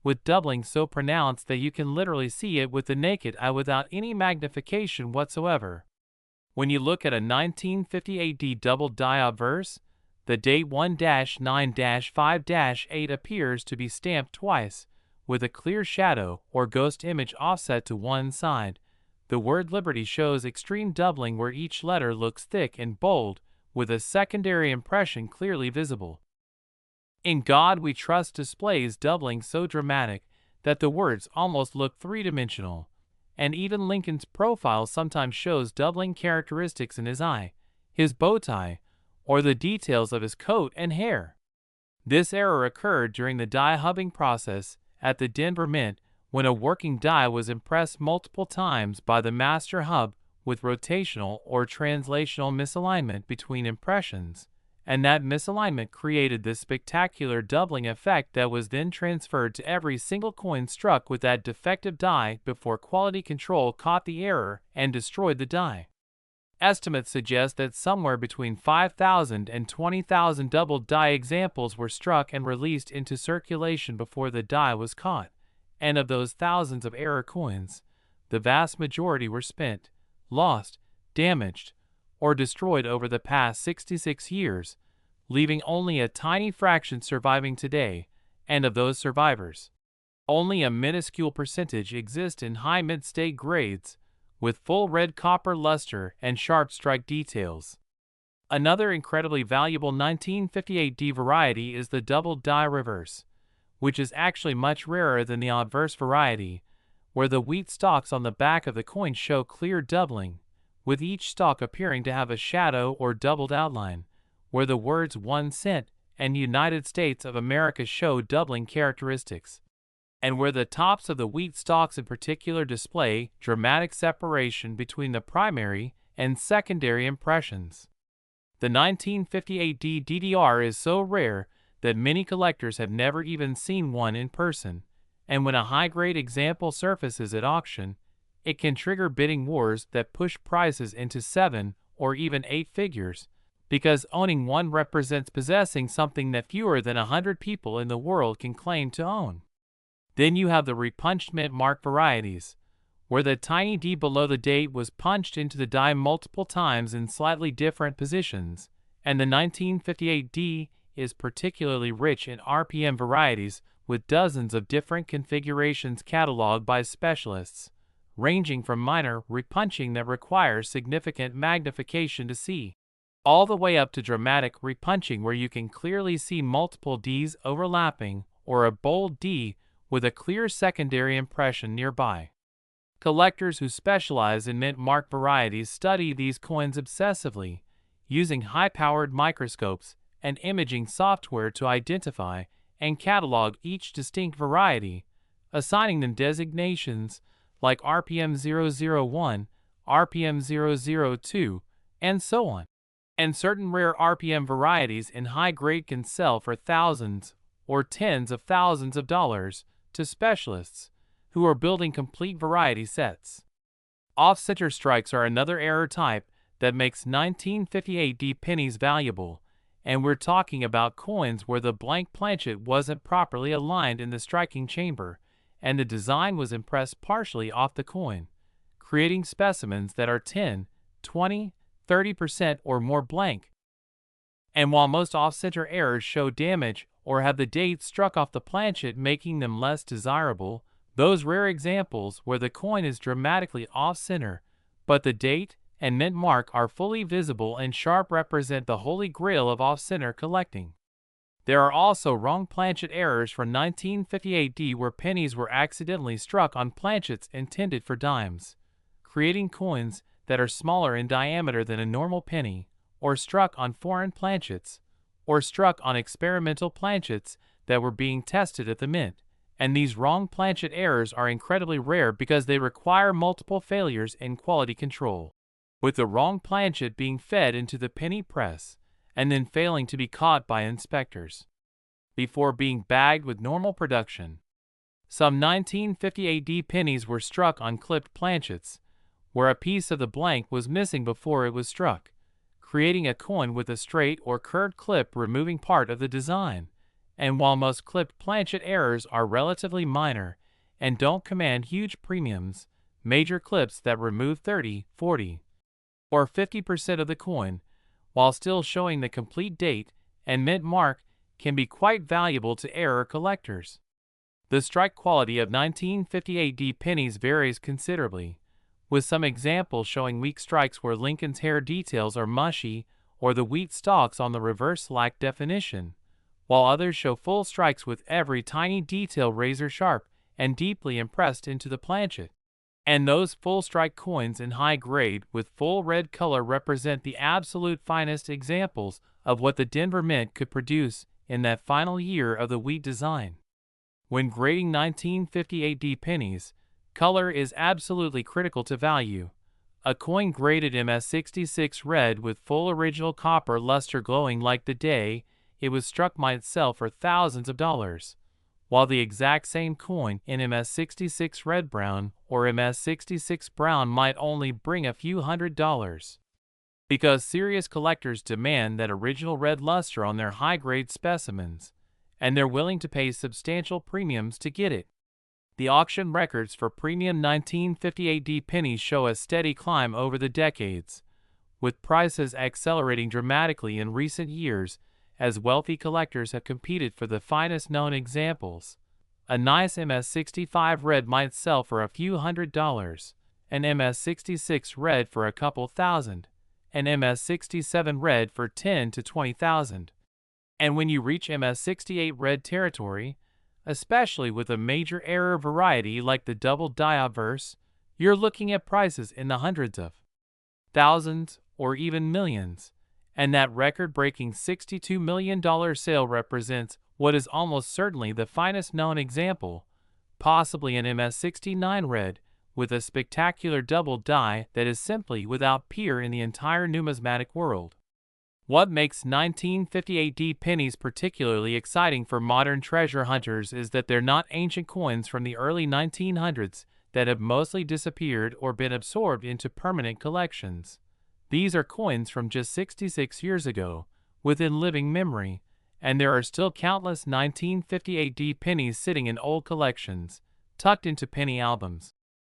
with doubling so pronounced that you can literally see it with the naked eye without any magnification whatsoever. When you look at a 1958 D double die obverse, the date 1-9-5-8 appears to be stamped twice, with a clear shadow or ghost image offset to one side. The word Liberty shows extreme doubling where each letter looks thick and bold, with a secondary impression clearly visible. In God We Trust displays doubling so dramatic that the words almost look three-dimensional, and even Lincoln's profile sometimes shows doubling characteristics in his eye, his bow tie, or the details of his coat and hair. This error occurred during the die hubbing process at the Denver Mint, when a working die was impressed multiple times by the master hub with rotational or translational misalignment between impressions, and that misalignment created this spectacular doubling effect that was then transferred to every single coin struck with that defective die before quality control caught the error and destroyed the die. Estimates suggest that somewhere between 5,000 and 20,000 double die examples were struck and released into circulation before the die was caught. And of those thousands of error coins, the vast majority were spent, lost, damaged, or destroyed over the past 66 years, leaving only a tiny fraction surviving today, and of those survivors, only a minuscule percentage exist in high mid-state grades, with full red copper luster and sharp strike details. Another incredibly valuable 1958 D variety is the double die reverse, which is actually much rarer than the obverse variety, where the wheat stalks on the back of the coin show clear doubling, with each stalk appearing to have a shadow or doubled outline, where the words 1 cent and United States of America show doubling characteristics. and where the tops of the wheat stalks in particular display dramatic separation between the primary and secondary impressions. The 1958D DDR is so rare that many collectors have never even seen one in person, and when a high-grade example surfaces at auction, it can trigger bidding wars that push prices into 7 or even 8 figures, because owning one represents possessing something that fewer than 100 people in the world can claim to own. Then you have the repunched mint mark varieties, where the tiny D below the date was punched into the die multiple times in slightly different positions, and the 1958D is particularly rich in RPM varieties with dozens of different configurations cataloged by specialists, ranging from minor repunching that requires significant magnification to see, all the way up to dramatic repunching where you can clearly see multiple Ds overlapping or a bold D with a clear secondary impression nearby. Collectors who specialize in mint mark varieties study these coins obsessively, using high-powered microscopes and imaging software to identify and catalog each distinct variety, assigning them designations like RPM 001, RPM 002, and so on. And certain rare RPM varieties in high grade can sell for thousands or tens of thousands of dollars to specialists who are building complete variety sets. Off-center strikes are another error type that makes 1958D pennies valuable, and we're talking about coins where the blank planchet wasn't properly aligned in the striking chamber, and the design was impressed partially off the coin, creating specimens that are 10, 20, 30% or more blank. And while most off-center errors show damage or have the date struck off the planchet making them less desirable, those rare examples where the coin is dramatically off-center, but the date and mint mark are fully visible and sharp represent the holy grail of off-center collecting. There are also wrong planchet errors for 1958D where pennies were accidentally struck on planchets intended for dimes, creating coins that are smaller in diameter than a normal penny, or struck on foreign planchets, or struck on experimental planchets that were being tested at the mint. And these wrong planchet errors are incredibly rare because they require multiple failures in quality control, with the wrong planchet being fed into the penny press and then failing to be caught by inspectors before being bagged with normal production. Some 1958D pennies were struck on clipped planchets, where a piece of the blank was missing before it was struck, creating a coin with a straight or curved clip removing part of the design. And while most clipped planchet errors are relatively minor and don't command huge premiums, major clips that remove 30, 40, or 50% of the coin, while still showing the complete date and mint mark, can be quite valuable to error collectors. The strike quality of 1958D pennies varies considerably, with some examples showing weak strikes where Lincoln's hair details are mushy or the wheat stalks on the reverse lack definition, while others show full strikes with every tiny detail razor sharp and deeply impressed into the planchet. And those full strike coins in high grade with full red color represent the absolute finest examples of what the Denver Mint could produce in that final year of the wheat design. When grading 1958D pennies, color is absolutely critical to value. A coin graded MS66 red with full original copper luster glowing like the day it was struck might sell for thousands of dollars, while the exact same coin in MS66 red brown or MS66 brown might only bring a few $100s. Because serious collectors demand that original red luster on their high-grade specimens, and they're willing to pay substantial premiums to get it. The auction records for premium 1958D pennies show a steady climb over the decades, with prices accelerating dramatically in recent years as wealthy collectors have competed for the finest known examples. A nice MS65 red might sell for a few $100s, an MS66 red for a couple thousand, an MS67 red for 10 to 20,000. And when you reach MS68 red territory, especially with a major error variety like the double die obverse, you're looking at prices in the hundreds of thousands or even millions. And that record-breaking $62 million sale represents what is almost certainly the finest known example, possibly an MS69 red, with a spectacular double die that is simply without peer in the entire numismatic world. What makes 1958D pennies particularly exciting for modern treasure hunters is that they're not ancient coins from the early 1900s that have mostly disappeared or been absorbed into permanent collections. These are coins from just 66 years ago, within living memory, and there are still countless 1958D pennies sitting in old collections, tucked into penny albums,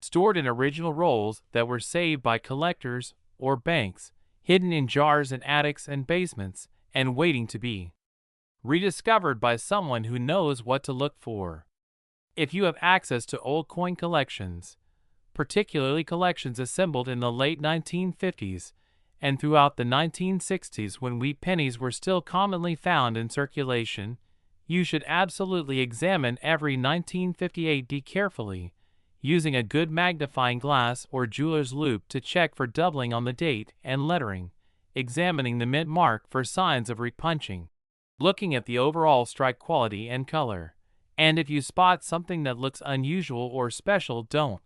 stored in original rolls that were saved by collectors or banks, hidden in jars in attics and basements, and waiting to be rediscovered by someone who knows what to look for. If you have access to old coin collections, particularly collections assembled in the late 1950s and throughout the 1960s when wheat pennies were still commonly found in circulation, you should absolutely examine every 1958D carefully, using a good magnifying glass or jeweler's loupe to check for doubling on the date and lettering, examining the mint mark for signs of repunching, looking at the overall strike quality and color, and if you spot something that looks unusual or special, don't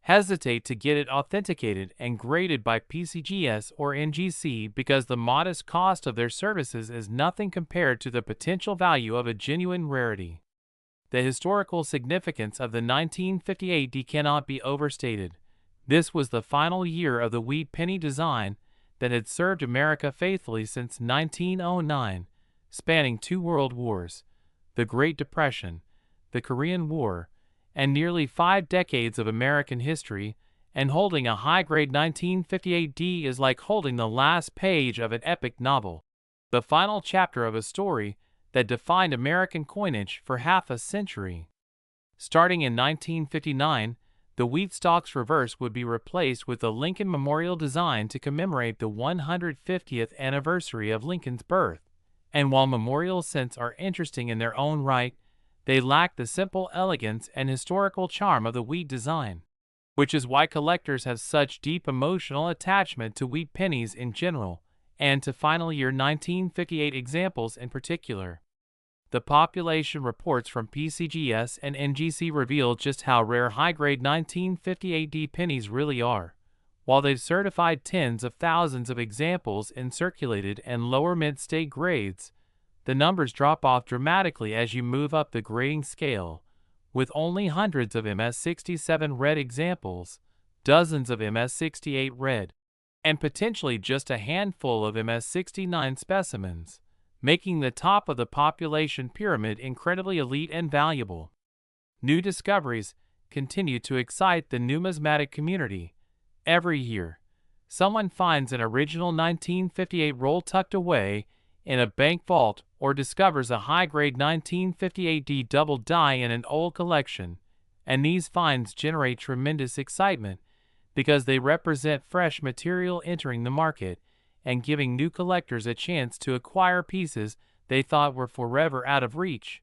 hesitate to get it authenticated and graded by PCGS or NGC, because the modest cost of their services is nothing compared to the potential value of a genuine rarity. The historical significance of the 1958D cannot be overstated. This was the final year of the wheat penny design that had served America faithfully since 1909, spanning 2 world wars, the Great Depression, the Korean War, and nearly 5 decades of American history, and holding a high-grade 1958D is like holding the last page of an epic novel, the final chapter of a story that defined American coinage for half a century. Starting in 1959, the wheat stalks reverse would be replaced with the Lincoln Memorial design to commemorate the 150th anniversary of Lincoln's birth, and while memorial cents are interesting in their own right, they lack the simple elegance and historical charm of the wheat design, which is why collectors have such deep emotional attachment to wheat pennies in general, and to final year 1958 examples in particular. The population reports from PCGS and NGC reveal just how rare high-grade 1958D pennies really are. While they've certified tens of thousands of examples in circulated and lower mid-state grades, the numbers drop off dramatically as you move up the grading scale, with only hundreds of MS67 red examples, dozens of MS68 red, and potentially just a handful of MS69 specimens, making the top of the population pyramid incredibly elite and valuable. New discoveries continue to excite the numismatic community. Every year, someone finds an original 1958 roll tucked away in a bank vault or discovers a high-grade 1958D double die in an old collection, and these finds generate tremendous excitement because they represent fresh material entering the market and giving new collectors a chance to acquire pieces they thought were forever out of reach.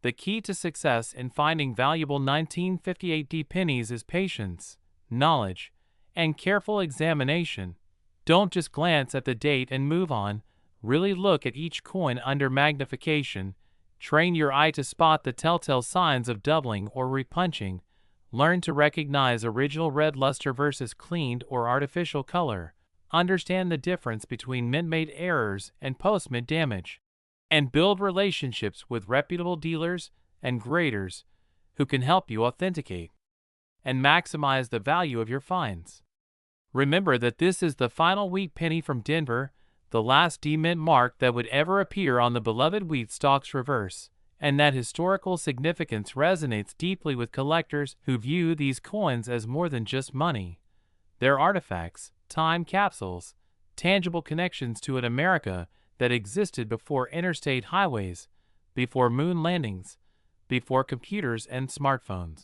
The key to success in finding valuable 1958D pennies is patience, knowledge, and careful examination. Don't just glance at the date and move on. Really look at each coin under magnification. Train your eye to spot the telltale signs of doubling or repunching. Learn to recognize original red luster versus cleaned or artificial color. Understand the difference between mint-made errors and post-mint damage. And build relationships with reputable dealers and graders who can help you authenticate and maximize the value of your finds. Remember that this is the final wheat penny from Denver, the last D-mint mark that would ever appear on the beloved wheat stalks reverse, and that historical significance resonates deeply with collectors who view these coins as more than just money. They're artifacts, time capsules, tangible connections to an America that existed before interstate highways, before moon landings, before computers and smartphones.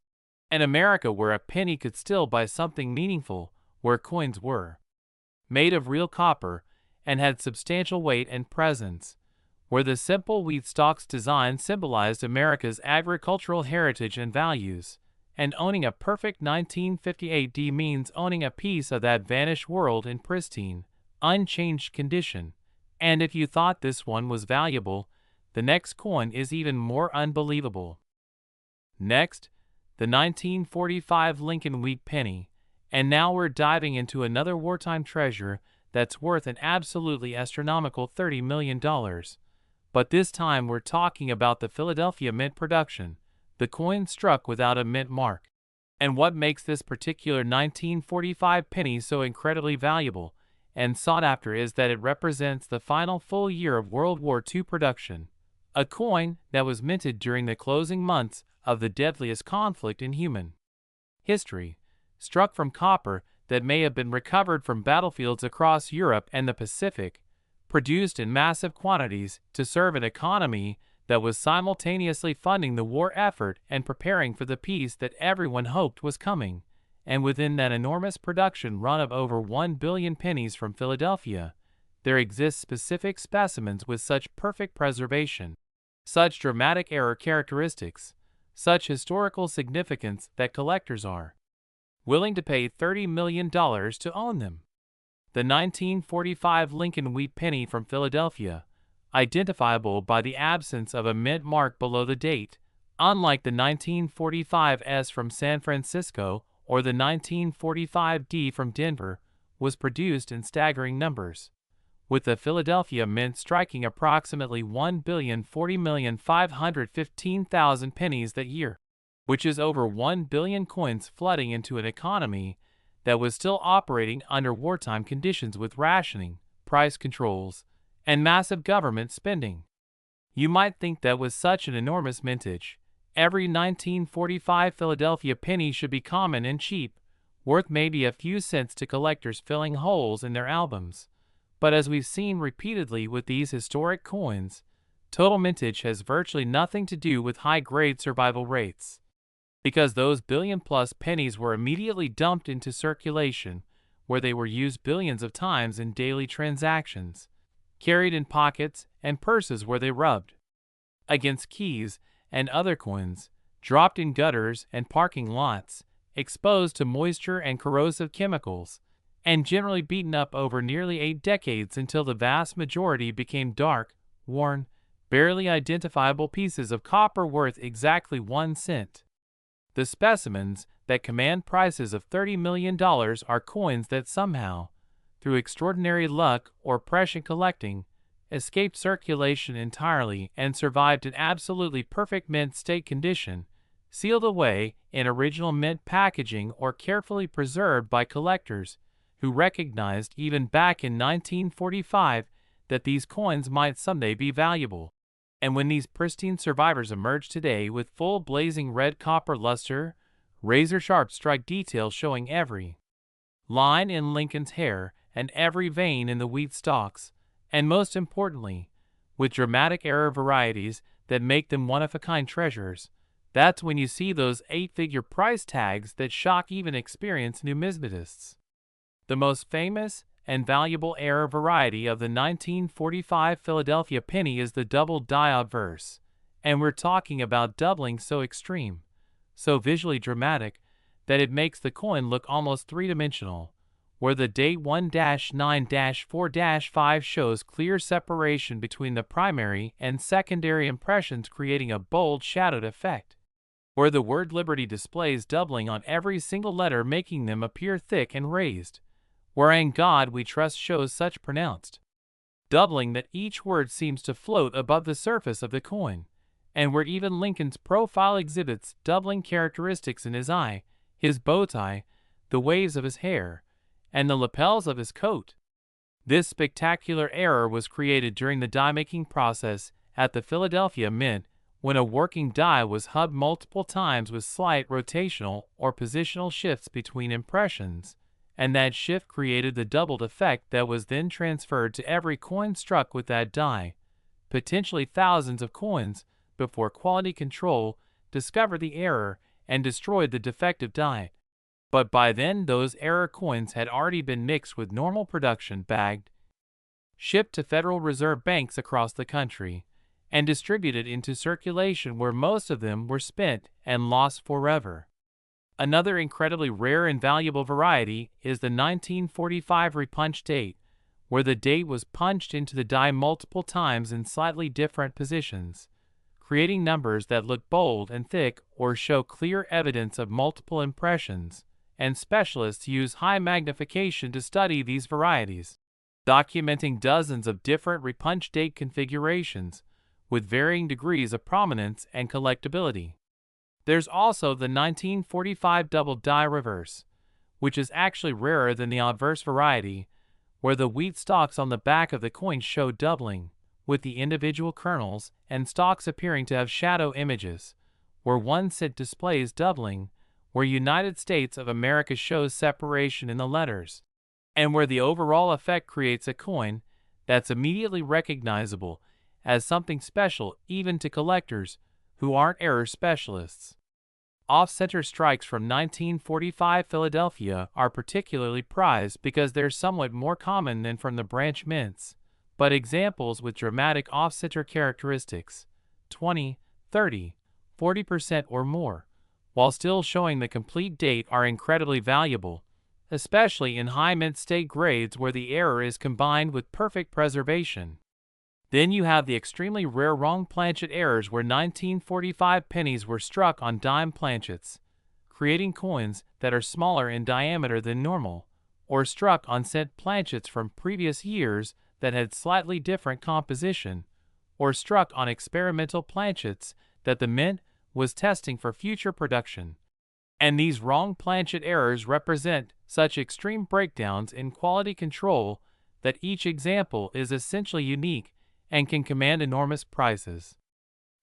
An America where a penny could still buy something meaningful, where coins were made of real copper and had substantial weight and presence, where the simple wheat stalks design symbolized America's agricultural heritage and values, and owning a perfect 1958D means owning a piece of that vanished world in pristine, unchanged condition. And if you thought this one was valuable, the next coin is even more unbelievable. Next, the 1945 Lincoln Wheat penny, and now we're diving into another wartime treasure that's worth an absolutely astronomical $30 million. But this time we're talking about the Philadelphia Mint production, the coin struck without a mint mark. And what makes this particular 1945 penny so incredibly valuable and sought after is that it represents the final full year of World War II production, a coin that was minted during the closing months of the deadliest conflict in human history, struck from copper that may have been recovered from battlefields across Europe and the Pacific, produced in massive quantities to serve an economy that was simultaneously funding the war effort and preparing for the peace that everyone hoped was coming. And within that enormous production run of over 1 billion pennies from Philadelphia, there exist specific specimens with such perfect preservation, such dramatic error characteristics, such historical significance that collectors are willing to pay $30 million to own them. The 1945 Lincoln Wheat penny from Philadelphia, identifiable by the absence of a mint mark below the date, unlike the 1945 S from San Francisco or the 1945 D from Denver, was produced in staggering numbers, with the Philadelphia Mint striking approximately 1,040,515,000 pennies that year, which is over 1 billion coins flooding into an economy that was still operating under wartime conditions with rationing, price controls, and massive government spending. You might think that with such an enormous mintage, every 1945 Philadelphia penny should be common and cheap, worth maybe a few cents to collectors filling holes in their albums. But as we've seen repeatedly with these historic coins, total mintage has virtually nothing to do with high-grade survival rates, because those billion-plus pennies were immediately dumped into circulation, where they were used billions of times in daily transactions, carried in pockets and purses where they rubbed against keys and other coins, dropped in gutters and parking lots, exposed to moisture and corrosive chemicals, and generally beaten up over nearly 8 decades until the vast majority became dark, worn, barely identifiable pieces of copper worth exactly 1 cent. The specimens that command prices of $30 million are coins that somehow, through extraordinary luck or prescient collecting, escaped circulation entirely and survived in absolutely perfect mint state condition, sealed away in original mint packaging or carefully preserved by collectors who recognized even back in 1945 that these coins might someday be valuable. And when these pristine survivors emerge today with full blazing red copper luster, razor-sharp strike detail showing every line in Lincoln's hair and every vein in the wheat stalks, and most importantly, with dramatic error varieties that make them one-of-a-kind treasures, that's when you see those 8-figure price tags that shock even experienced numismatists. The most famous and valuable error variety of the 1945 Philadelphia penny is the double die obverse, and we're talking about doubling so extreme, so visually dramatic, that it makes the coin look almost three-dimensional, where the date 1-9-4-5 shows clear separation between the primary and secondary impressions, creating a bold shadowed effect, where the word Liberty displays doubling on every single letter, making them appear thick and raised, where "In God We Trust" shows such pronounced doubling that each word seems to float above the surface of the coin, and where even Lincoln's profile exhibits doubling characteristics in his eye, his bow tie, the waves of his hair, and the lapels of his coat. This spectacular error was created during the die-making process at the Philadelphia Mint, when a working die was hubbed multiple times with slight rotational or positional shifts between impressions, and that shift created the doubled effect that was then transferred to every coin struck with that die, potentially thousands of coins, before quality control discovered the error and destroyed the defective die. But by then those error coins had already been mixed with normal production, bagged, shipped to Federal Reserve banks across the country, and distributed into circulation, where most of them were spent and lost forever. Another incredibly rare and valuable variety is the 1945 repunch date, where the date was punched into the die multiple times in slightly different positions, creating numbers that look bold and thick or show clear evidence of multiple impressions, and specialists use high magnification to study these varieties, documenting dozens of different repunch date configurations with varying degrees of prominence and collectability. There's also the 1945 double die reverse, which is actually rarer than the obverse variety, where the wheat stalks on the back of the coin show doubling, with the individual kernels and stalks appearing to have shadow images, where 1 cent displays doubling, where United States of America shows separation in the letters, and where the overall effect creates a coin that's immediately recognizable as something special even to collectors who aren't error specialists. Off-center strikes from 1945 Philadelphia are particularly prized because they're somewhat more common than from the branch mints, but examples with dramatic off-center characteristics, 20, 30, 40% or more, while still showing the complete date are incredibly valuable, especially in high mint state grades where the error is combined with perfect preservation. Then you have the extremely rare wrong planchet errors where 1945 pennies were struck on dime planchets, creating coins that are smaller in diameter than normal, or struck on cent planchets from previous years that had slightly different composition, or struck on experimental planchets that the mint was testing for future production. And these wrong planchet errors represent such extreme breakdowns in quality control that each example is essentially unique and can command enormous prices.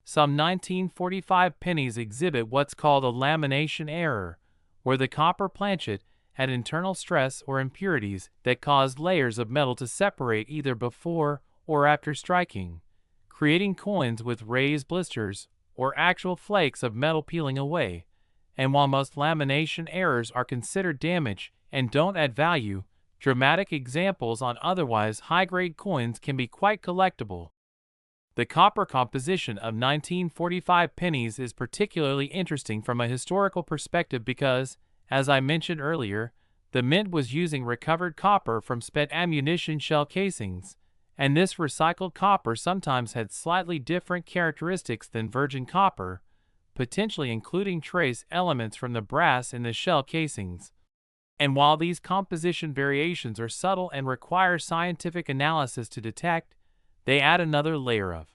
Some 1945 pennies exhibit what's called a lamination error, where the copper planchet had internal stress or impurities that caused layers of metal to separate either before or after striking, creating coins with raised blisters or actual flakes of metal peeling away. And while most lamination errors are considered damage and don't add value, dramatic examples on otherwise high-grade coins can be quite collectible. The copper composition of 1945 pennies is particularly interesting from a historical perspective because, as I mentioned earlier, the mint was using recovered copper from spent ammunition shell casings, and this recycled copper sometimes had slightly different characteristics than virgin copper, potentially including trace elements from the brass in the shell casings. And while these composition variations are subtle and require scientific analysis to detect, they add another layer of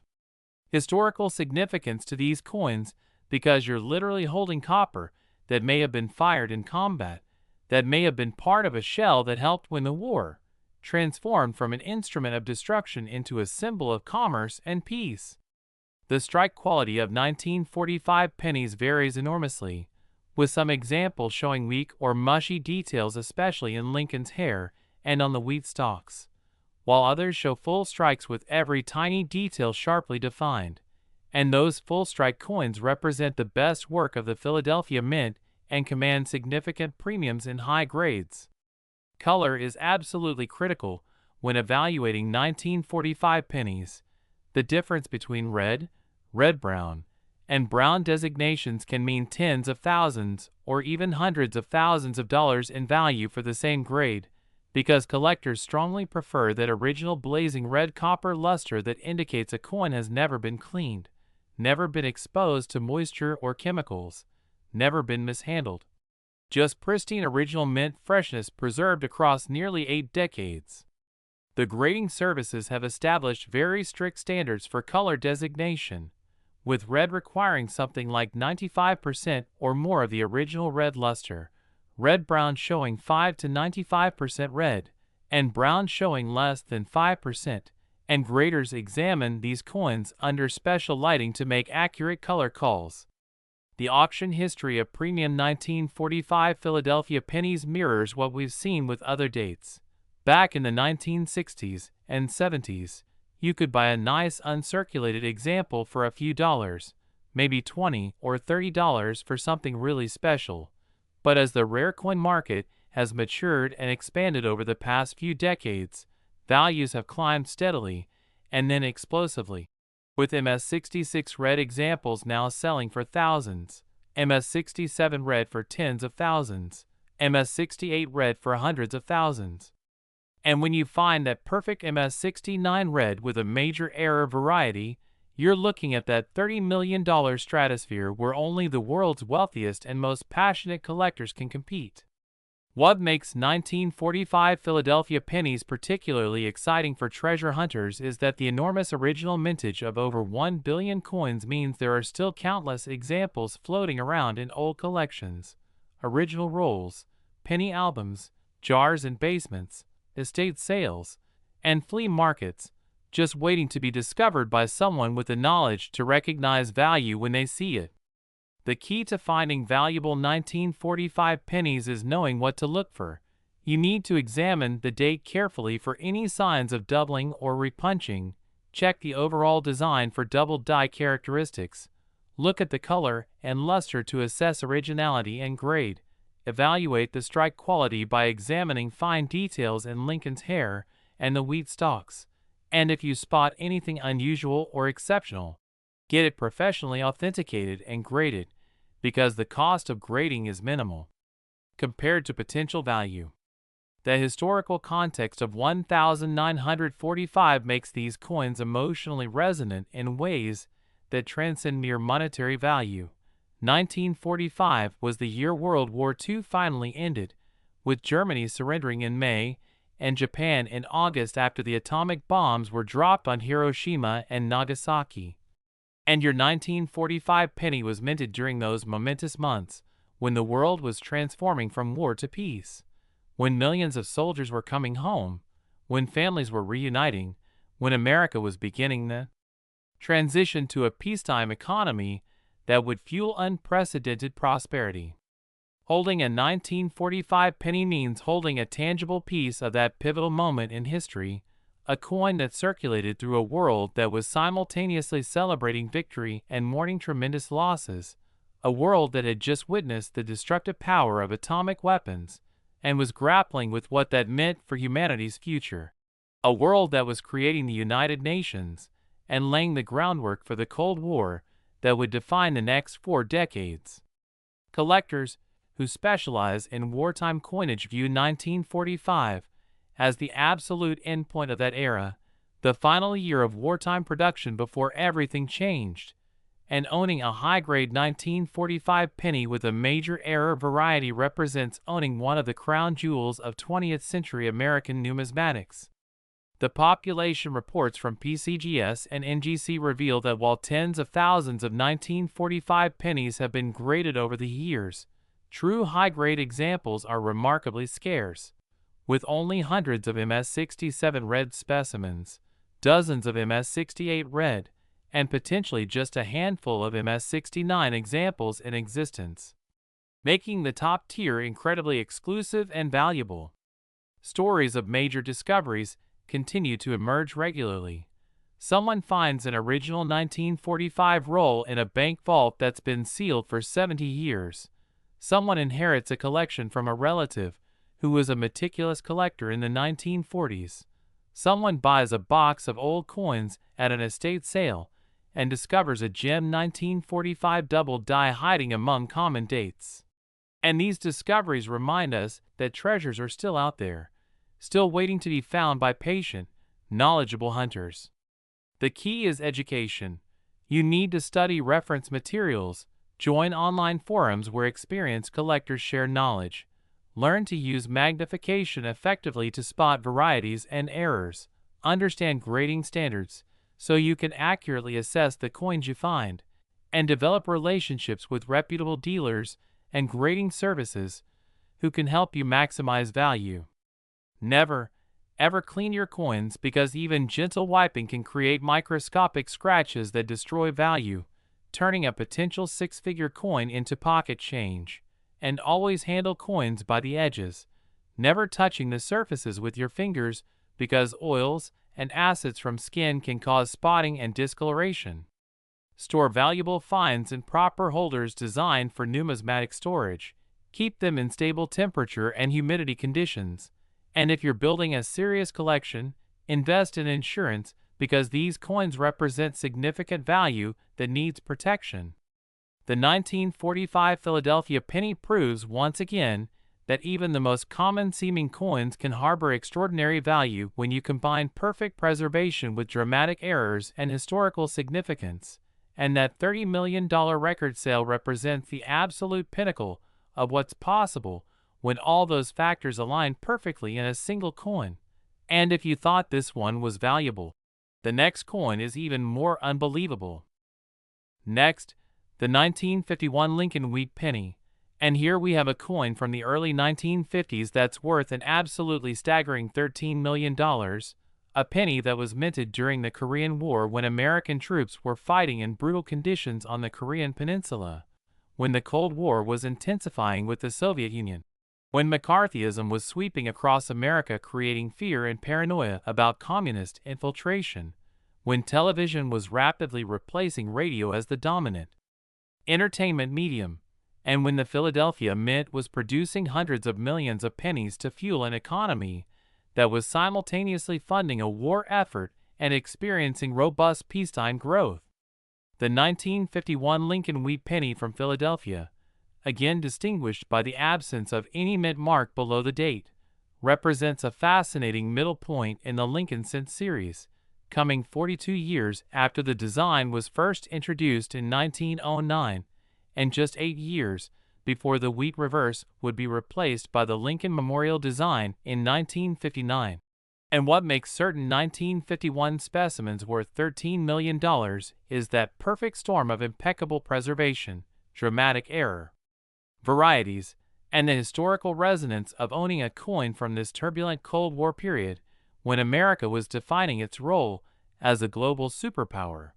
historical significance to these coins because you're literally holding copper that may have been fired in combat, that may have been part of a shell that helped win the war, transformed from an instrument of destruction into a symbol of commerce and peace. The strike quality of 1945 pennies varies enormously, with some examples showing weak or mushy details especially in Lincoln's hair and on the wheat stalks, while others show full strikes with every tiny detail sharply defined. And those full strike coins represent the best work of the Philadelphia Mint and command significant premiums in high grades. Color is absolutely critical when evaluating 1945 pennies. The difference between red, red-brown, and brown designations can mean tens of thousands or even hundreds of thousands of dollars in value for the same grade, because collectors strongly prefer that original blazing red copper luster that indicates a coin has never been cleaned, never been exposed to moisture or chemicals, never been mishandled. Just pristine original mint freshness preserved across nearly 8 decades. The grading services have established very strict standards for color designation, with red requiring something like 95% or more of the original red luster, red-brown showing 5 to 95% red, and brown showing less than 5%, and graders examine these coins under special lighting to make accurate color calls. The auction history of premium 1945 Philadelphia pennies mirrors what we've seen with other dates. Back in the 1960s and 70s, you could buy a nice uncirculated example for a few dollars, maybe $20 or $30 for something really special. But as the rare coin market has matured and expanded over the past few decades, values have climbed steadily and then explosively, with MS66 red examples now selling for thousands, MS67 red for tens of thousands, MS68 red for hundreds of thousands. And when you find that perfect MS69 red with a major error variety, you're looking at that $30 million stratosphere where only the world's wealthiest and most passionate collectors can compete. What makes 1945 Philadelphia pennies particularly exciting for treasure hunters is that the enormous original mintage of over 1 billion coins means there are still countless examples floating around in old collections, original rolls, penny albums, jars in basements, estate sales, and flea markets, just waiting to be discovered by someone with the knowledge to recognize value when they see it. The key to finding valuable 1945 pennies is knowing what to look for. You need to examine the date carefully for any signs of doubling or repunching, check the overall design for double die characteristics, look at the color and luster to assess originality and grade, evaluate the strike quality by examining fine details in Lincoln's hair and the wheat stalks, and if you spot anything unusual or exceptional, get it professionally authenticated and graded, because the cost of grading is minimal compared to potential value. The historical context of 1945 makes these coins emotionally resonant in ways that transcend mere monetary value. 1945 was the year World War II finally ended, with Germany surrendering in May and Japan in August after the atomic bombs were dropped on Hiroshima and Nagasaki. And your 1945 penny was minted during those momentous months, when the world was transforming from war to peace, when millions of soldiers were coming home, when families were reuniting, when America was beginning the transition to a peacetime economy that would fuel unprecedented prosperity. Holding a 1945 penny means holding a tangible piece of that pivotal moment in history, a coin that circulated through a world that was simultaneously celebrating victory and mourning tremendous losses, a world that had just witnessed the destructive power of atomic weapons and was grappling with what that meant for humanity's future, a world that was creating the United Nations and laying the groundwork for the Cold War that would define the next 4 decades. Collectors who specialize in wartime coinage view 1945 as the absolute endpoint of that era, the final year of wartime production before everything changed, and owning a high-grade 1945 penny with a major error variety represents owning one of the crown jewels of 20th century American numismatics. The population reports from PCGS and NGC reveal that while tens of thousands of 1945 pennies have been graded over the years, true high-grade examples are remarkably scarce, with only hundreds of MS-67 red specimens, dozens of MS-68 red, and potentially just a handful of MS-69 examples in existence, making the top tier incredibly exclusive and valuable. Stories of major discoveries continue to emerge regularly. Someone finds an original 1945 roll in a bank vault that's been sealed for 70 years. Someone inherits a collection from a relative who was a meticulous collector in the 1940s. Someone buys a box of old coins at an estate sale and discovers a gem 1945 double die hiding among common dates. And these discoveries remind us that treasures are still out there, still waiting to be found by patient, knowledgeable hunters. The key is education. You need to study reference materials, join online forums where experienced collectors share knowledge, learn to use magnification effectively to spot varieties and errors, understand grading standards so you can accurately assess the coins you find, and develop relationships with reputable dealers and grading services who can help you maximize value. Never, ever clean your coins because even gentle wiping can create microscopic scratches that destroy value, turning a potential 6-figure coin into pocket change. And always handle coins by the edges, never touching the surfaces with your fingers because oils and acids from skin can cause spotting and discoloration. Store valuable finds in proper holders designed for numismatic storage. Keep them in stable temperature and humidity conditions. And if you're building a serious collection, invest in insurance because these coins represent significant value that needs protection. The 1945 Philadelphia penny proves once again that even the most common-seeming coins can harbor extraordinary value when you combine perfect preservation with dramatic errors and historical significance, and that $30 million record sale represents the absolute pinnacle of what's possible when all those factors align perfectly in a single coin. And if you thought this one was valuable, the next coin is even more unbelievable. Next, the 1951 Lincoln Wheat Penny. And here we have a coin from the early 1950s that's worth an absolutely staggering $13 million, a penny that was minted during the Korean War when American troops were fighting in brutal conditions on the Korean Peninsula, when the Cold War was intensifying with the Soviet Union, when McCarthyism was sweeping across America creating fear and paranoia about communist infiltration, when television was rapidly replacing radio as the dominant entertainment medium, and when the Philadelphia Mint was producing hundreds of millions of pennies to fuel an economy that was simultaneously funding a war effort and experiencing robust peacetime growth. The 1951 Lincoln Wheat Penny from Philadelphia, again distinguished by the absence of any mint mark below the date, represents a fascinating middle point in the Lincoln cent series, coming 42 years after the design was first introduced in 1909, and just 8 years before the wheat reverse would be replaced by the Lincoln Memorial design in 1959. And what makes certain 1951 specimens worth $13 million is that perfect storm of impeccable preservation, dramatic error, varieties, and the historical resonance of owning a coin from this turbulent Cold War period when America was defining its role as a global superpower.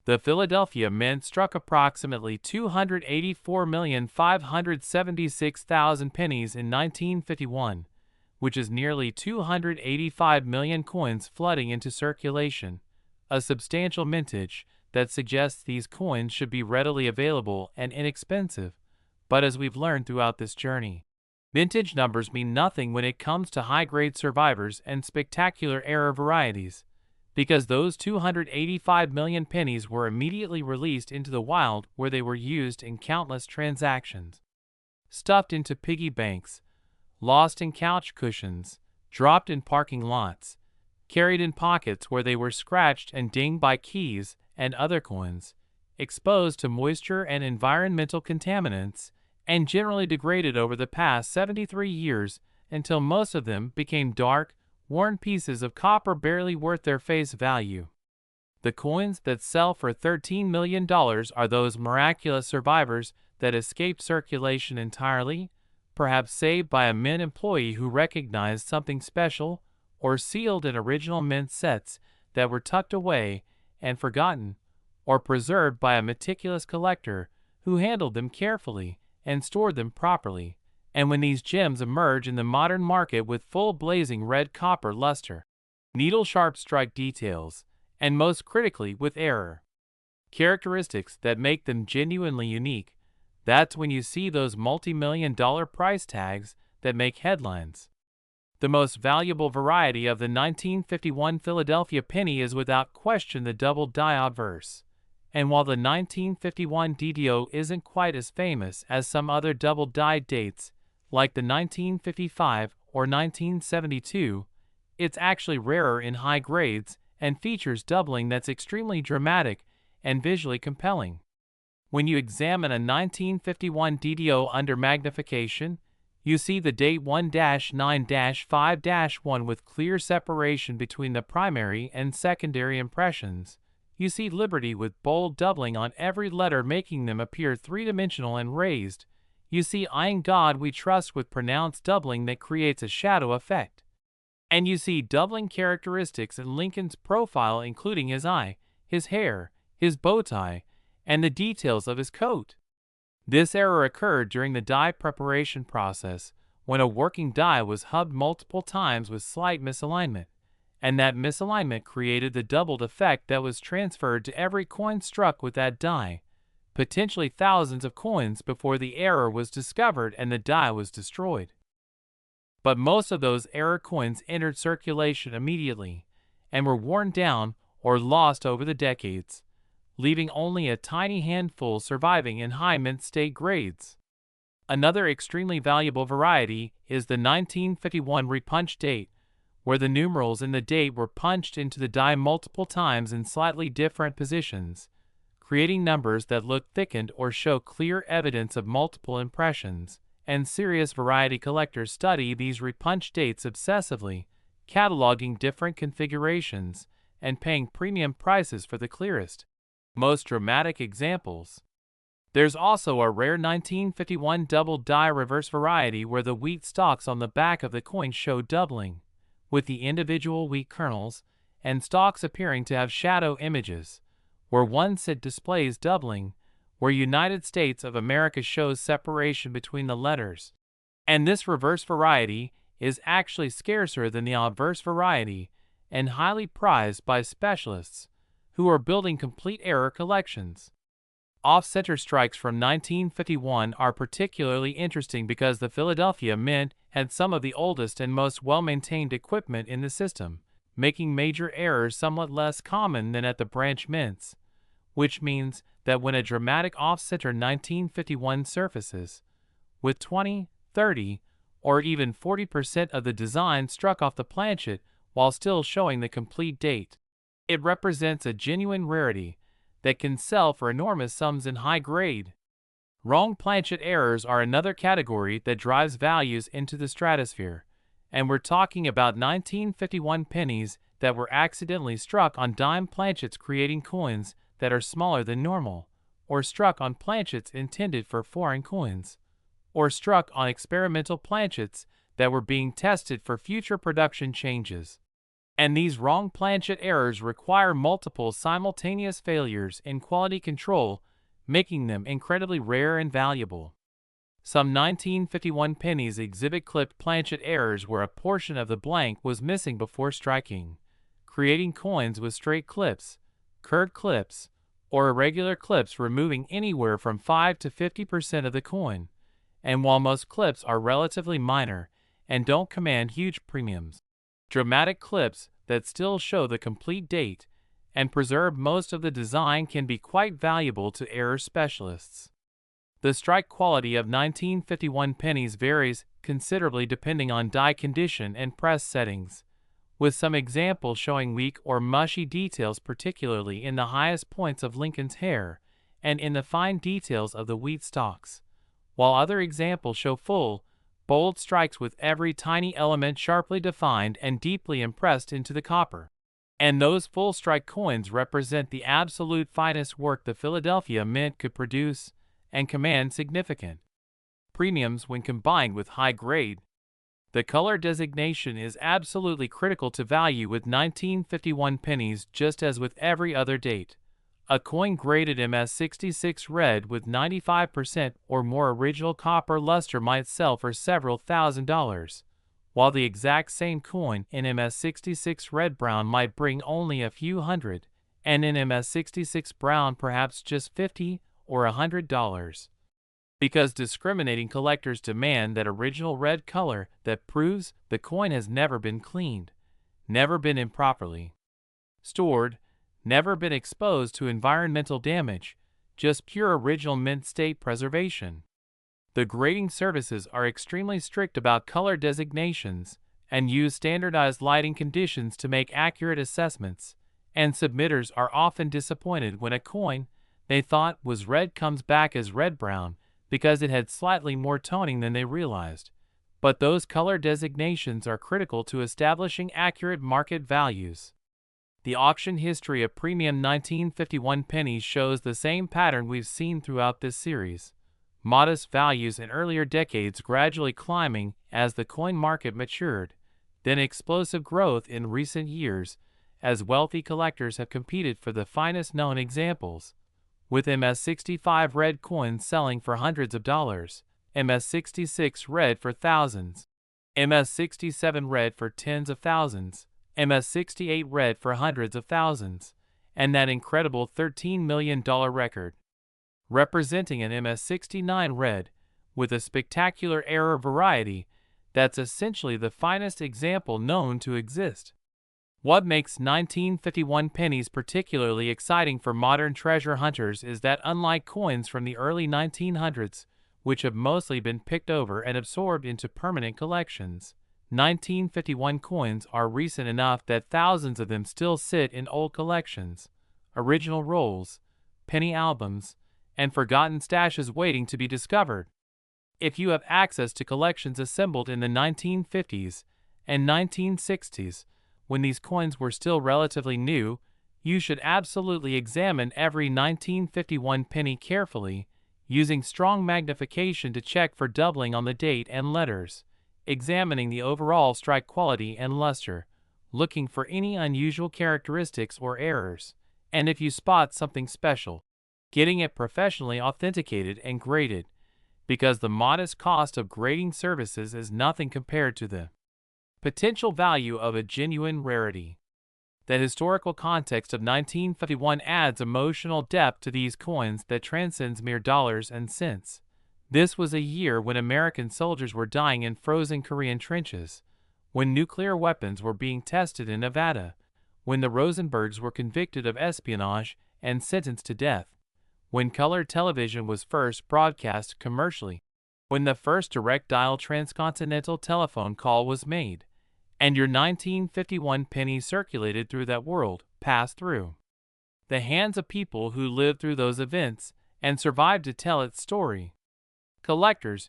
The Philadelphia Mint struck approximately 284,576,000 pennies in 1951, which is nearly 285 million coins flooding into circulation, a substantial mintage that suggests these coins should be readily available and inexpensive. But as we've learned throughout this journey, vintage numbers mean nothing when it comes to high-grade survivors and spectacular error varieties, because those 285 million pennies were immediately released into the wild where they were used in countless transactions. Stuffed into piggy banks, lost in couch cushions, dropped in parking lots, carried in pockets where they were scratched and dinged by keys and other coins, exposed to moisture and environmental contaminants, and generally degraded over the past 73 years until most of them became dark, worn pieces of copper barely worth their face value. The coins that sell for $13 million are those miraculous survivors that escaped circulation entirely, perhaps saved by a mint employee who recognized something special, or sealed in original mint sets that were tucked away and forgotten, or preserved by a meticulous collector who handled them carefully and stored them properly. And when these gems emerge in the modern market with full blazing red copper luster, needle-sharp strike details, and most critically with error, characteristics that make them genuinely unique, that's when you see those multi-million-dollar price tags that make headlines. The most valuable variety of the 1951 Philadelphia penny is without question the double die obverse. And while the 1951 DDO isn't quite as famous as some other double die dates, like the 1955 or 1972, it's actually rarer in high grades and features doubling that's extremely dramatic and visually compelling. When you examine a 1951 DDO under magnification, you see the date 1-9-5-1 with clear separation between the primary and secondary impressions. You see Liberty with bold doubling on every letter making them appear three-dimensional and raised. You see "In God We Trust" with pronounced doubling that creates a shadow effect. And you see doubling characteristics in Lincoln's profile, including his eye, his hair, his bow tie, and the details of his coat. This error occurred during the die preparation process, when a working die was hubbed multiple times with slight misalignment, and that misalignment created the doubled effect that was transferred to every coin struck with that die, potentially thousands of coins before the error was discovered and the die was destroyed. But most of those error coins entered circulation immediately, and were worn down or lost over the decades, leaving only a tiny handful surviving in high mint state grades. Another extremely valuable variety is the 1951 repunch date, where the numerals in the date were punched into the die multiple times in slightly different positions, creating numbers that look thickened or show clear evidence of multiple impressions. And serious variety collectors study these repunch dates obsessively, cataloging different configurations and paying premium prices for the clearest, most dramatic examples. There's also a rare 1951 double die reverse variety where the wheat stalks on the back of the coin show doubling, with the individual wheat kernels and stalks appearing to have shadow images, where one side displays doubling, where United States of America shows separation between the letters. And this reverse variety is actually scarcer than the obverse variety and highly prized by specialists who are building complete error collections. Off-center strikes from 1951 are particularly interesting because the Philadelphia Mint had some of the oldest and most well-maintained equipment in the system, making major errors somewhat less common than at the branch mints, which means that when a dramatic off-center 1951 surfaces, with 20, 30, or even 40% of the design struck off the planchet while still showing the complete date, it represents a genuine rarity that can sell for enormous sums in high grade. Wrong planchet errors are another category that drives values into the stratosphere, and we're talking about 1951 pennies that were accidentally struck on dime planchets, creating coins that are smaller than normal, or struck on planchets intended for foreign coins, or struck on experimental planchets that were being tested for future production changes. And these wrong planchet errors require multiple simultaneous failures in quality control, making them incredibly rare and valuable. Some 1951 pennies exhibit clipped planchet errors where a portion of the blank was missing before striking, creating coins with straight clips, curved clips, or irregular clips removing anywhere from 5 to 50% of the coin. And while most clips are relatively minor and don't command huge premiums, dramatic clips that still show the complete date and preserve most of the design can be quite valuable to error specialists. The strike quality of 1951 pennies varies considerably depending on die condition and press settings, with some examples showing weak or mushy details, particularly in the highest points of Lincoln's hair and in the fine details of the wheat stalks, while other examples show full, bold strikes with every tiny element sharply defined and deeply impressed into the copper. And those full strike coins represent the absolute finest work the Philadelphia Mint could produce and command significant premiums when combined with high grade. The color designation is absolutely critical to value with 1951 pennies, just as with every other date. A coin graded MS66 red with 95% or more original copper luster might sell for several $1,000s, while the exact same coin in MS66 red brown might bring only a few hundred, and in MS66 brown perhaps just $50 or $100. Because discriminating collectors demand that original red color that proves the coin has never been cleaned, never been improperly stored, never been exposed to environmental damage, just pure original mint state preservation. The grading services are extremely strict about color designations and use standardized lighting conditions to make accurate assessments, and submitters are often disappointed when a coin they thought was red comes back as red-brown because it had slightly more toning than they realized. But those color designations are critical to establishing accurate market values. The auction history of premium 1951 pennies shows the same pattern we've seen throughout this series. Modest values in earlier decades gradually climbing as the coin market matured, then explosive growth in recent years as wealthy collectors have competed for the finest known examples, with MS65 red coins selling for hundreds of dollars, MS66 red for thousands, MS67 red for tens of thousands, MS68 red for hundreds of thousands, and that incredible $13 million record, representing an MS69 red with a spectacular error variety that's essentially the finest example known to exist. What makes 1951 pennies particularly exciting for modern treasure hunters is that, unlike coins from the early 1900s, which have mostly been picked over and absorbed into permanent collections. 1951 coins are recent enough that thousands of them still sit in old collections, original rolls, penny albums, and forgotten stashes waiting to be discovered. If you have access to collections assembled in the 1950s and 1960s, when these coins were still relatively new, you should absolutely examine every 1951 penny carefully, using strong magnification to check for doubling on the date and letters, examining the overall strike quality and luster, looking for any unusual characteristics or errors, and if you spot something special, getting it professionally authenticated and graded, because the modest cost of grading services is nothing compared to the potential value of a genuine rarity. The historical context of 1951 adds emotional depth to these coins that transcends mere dollars and cents. This was a year when American soldiers were dying in frozen Korean trenches, when nuclear weapons were being tested in Nevada, when the Rosenbergs were convicted of espionage and sentenced to death, when color television was first broadcast commercially, when the first direct-dial transcontinental telephone call was made, and your 1951 penny circulated through that world, passed through the hands of people who lived through those events and survived to tell its story. Collectors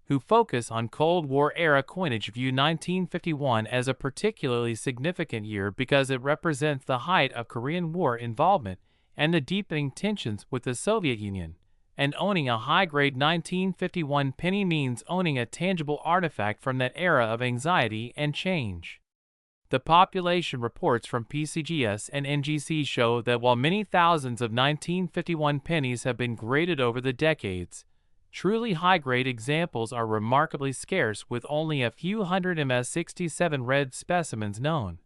who focus on Cold War-era coinage view 1951 as a particularly significant year because it represents the height of Korean War involvement and the deepening tensions with the Soviet Union, and owning a high-grade 1951 penny means owning a tangible artifact from that era of anxiety and change. The population reports from PCGS and NGC show that while many thousands of 1951 pennies have been graded over the decades, truly high-grade examples are remarkably scarce, with only a few hundred MS-67 red specimens known,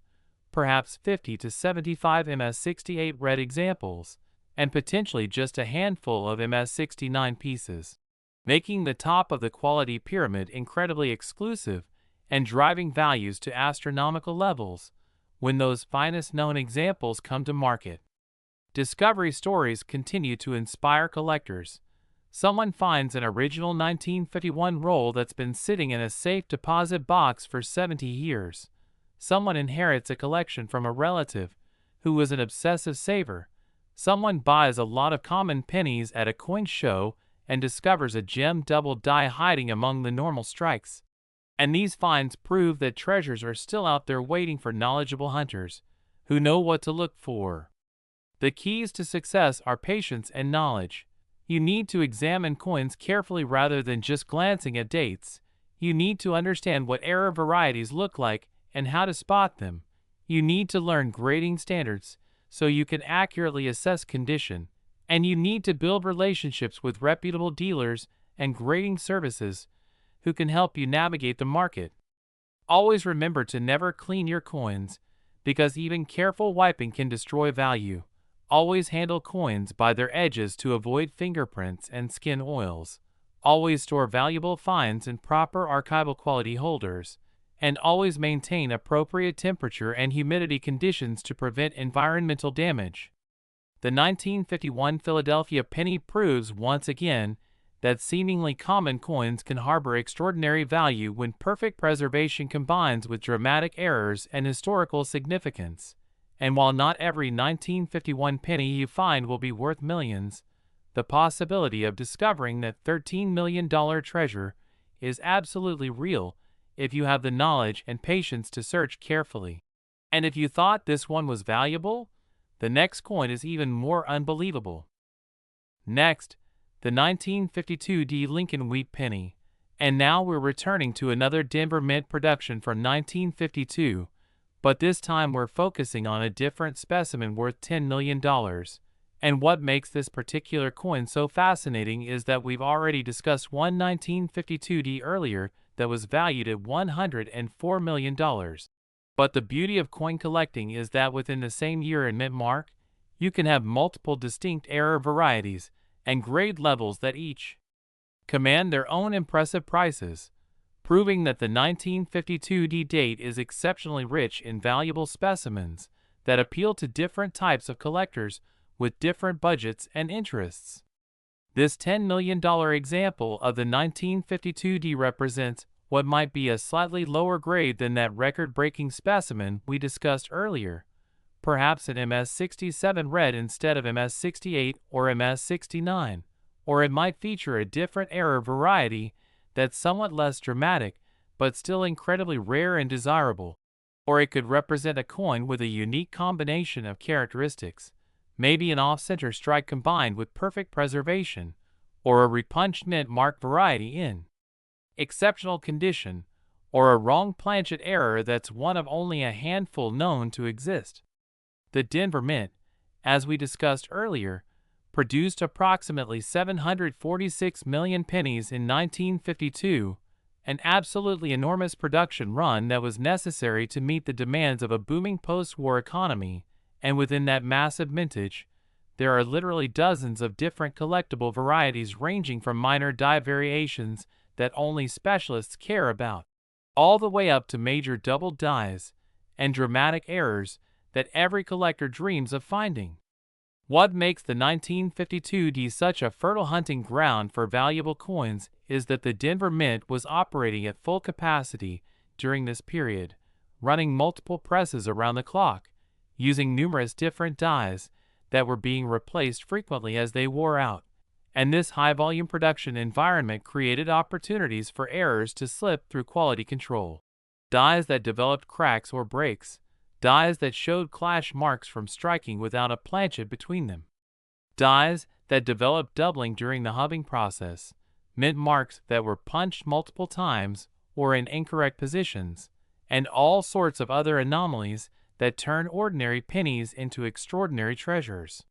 perhaps 50 to 75 MS-68 red examples, and potentially just a handful of MS-69 pieces, making the top of the quality pyramid incredibly exclusive and driving values to astronomical levels when those finest known examples come to market. Discovery stories continue to inspire collectors. Someone finds an original 1951 roll that's been sitting in a safe deposit box for 70 years. Someone inherits a collection from a relative who was an obsessive saver. Someone buys a lot of common pennies at a coin show and discovers a gem double die hiding among the normal strikes. And these finds prove that treasures are still out there waiting for knowledgeable hunters who know what to look for. The keys to success are patience and knowledge. You need to examine coins carefully rather than just glancing at dates. You need to understand what era varieties look like and how to spot them. You need to learn grading standards so you can accurately assess condition, and you need to build relationships with reputable dealers and grading services who can help you navigate the market. Always remember to never clean your coins, because even careful wiping can destroy value. Always handle coins by their edges to avoid fingerprints and skin oils. Always store valuable finds in proper archival quality holders, and always maintain appropriate temperature and humidity conditions to prevent environmental damage. The 1951 Philadelphia penny proves once again that seemingly common coins can harbor extraordinary value when perfect preservation combines with dramatic errors and historical significance. And while not every 1951 penny you find will be worth millions, the possibility of discovering that $13 million treasure is absolutely real if you have the knowledge and patience to search carefully. And if you thought this one was valuable, the next coin is even more unbelievable. Next, the 1952 D. Lincoln Wheat Penny. And now we're returning to another Denver Mint production from 1952, but this time we're focusing on a different specimen worth $10 million. And what makes this particular coin so fascinating is that we've already discussed one 1952 D earlier that was valued at $104 million. But the beauty of coin collecting is that within the same year and mint mark, you can have multiple distinct era varieties and grade levels that each command their own impressive prices, proving that the 1952 D date is exceptionally rich in valuable specimens that appeal to different types of collectors with different budgets and interests. This $10 million example of the 1952 D represents what might be a slightly lower grade than that record-breaking specimen we discussed earlier, perhaps an MS-67 red instead of MS-68 or MS-69, or it might feature a different error variety that's somewhat less dramatic but still incredibly rare and desirable. Or it could represent a coin with a unique combination of characteristics, maybe an off-center strike combined with perfect preservation, or a repunched mint mark variety in exceptional condition, or a wrong planchet error that's one of only a handful known to exist. The Denver Mint, as we discussed earlier, produced approximately 746 million pennies in 1952, an absolutely enormous production run that was necessary to meet the demands of a booming post-war economy, and within that massive mintage, there are literally dozens of different collectible varieties ranging from minor die variations that only specialists care about, all the way up to major double dies and dramatic errors that every collector dreams of finding. What makes the 1952 D such a fertile hunting ground for valuable coins is that the Denver Mint was operating at full capacity during this period, running multiple presses around the clock, using numerous different dies that were being replaced frequently as they wore out. And this high-volume production environment created opportunities for errors to slip through quality control. Dies that developed cracks or breaks, dies that showed clash marks from striking without a planchet between them, dies that developed doubling during the hubbing process, mint marks that were punched multiple times or in incorrect positions, and all sorts of other anomalies that turn ordinary pennies into extraordinary treasures.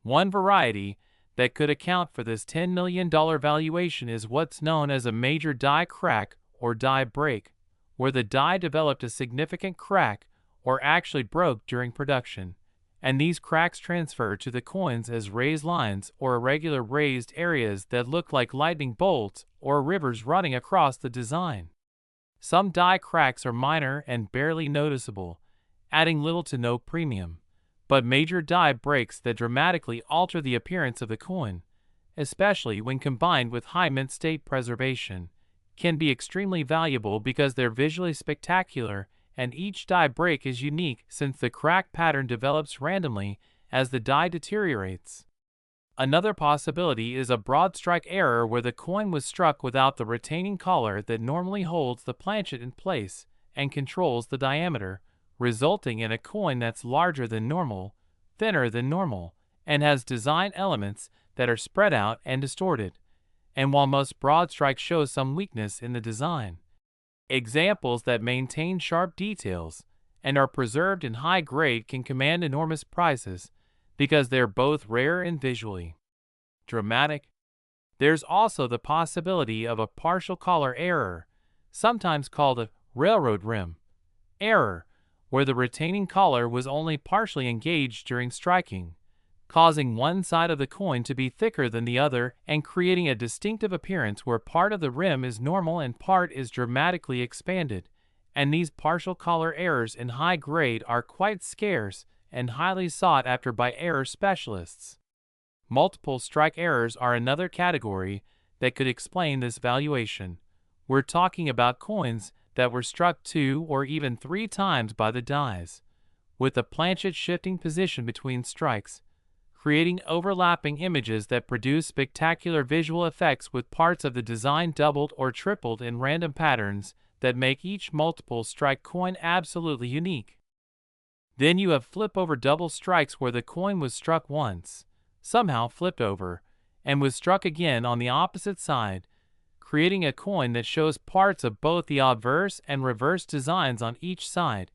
One variety that could account for this $10 million valuation is what's known as a major die crack or die break, where the die developed a significant crack or actually broke during production, and these cracks transfer to the coins as raised lines or irregular raised areas that look like lightning bolts or rivers running across the design. Some die cracks are minor and barely noticeable, adding little to no premium, but major die breaks that dramatically alter the appearance of the coin, especially when combined with high mint state preservation, can be extremely valuable because they're visually spectacular and each die break is unique since the crack pattern develops randomly as the die deteriorates. Another possibility is a broad strike error where the coin was struck without the retaining collar that normally holds the planchet in place and controls the diameter, resulting in a coin that's larger than normal, thinner than normal, and has design elements that are spread out and distorted. And while most broad strikes show some weakness in the design, examples that maintain sharp details and are preserved in high grade can command enormous prices because they're both rare and visually dramatic. There's also the possibility of a partial collar error, sometimes called a railroad rim error, where the retaining collar was only partially engaged during striking, causing one side of the coin to be thicker than the other and creating a distinctive appearance where part of the rim is normal and part is dramatically expanded, and these partial collar errors in high grade are quite scarce and highly sought after by error specialists. Multiple strike errors are another category that could explain this valuation. We're talking about coins that were struck 2 or even 3 times by the dies, with the planchet shifting position between strikes, creating overlapping images that produce spectacular visual effects with parts of the design doubled or tripled in random patterns that make each multiple strike coin absolutely unique. Then you have flip-over double strikes where the coin was struck once, somehow flipped over, and was struck again on the opposite side, creating a coin that shows parts of both the obverse and reverse designs on each side,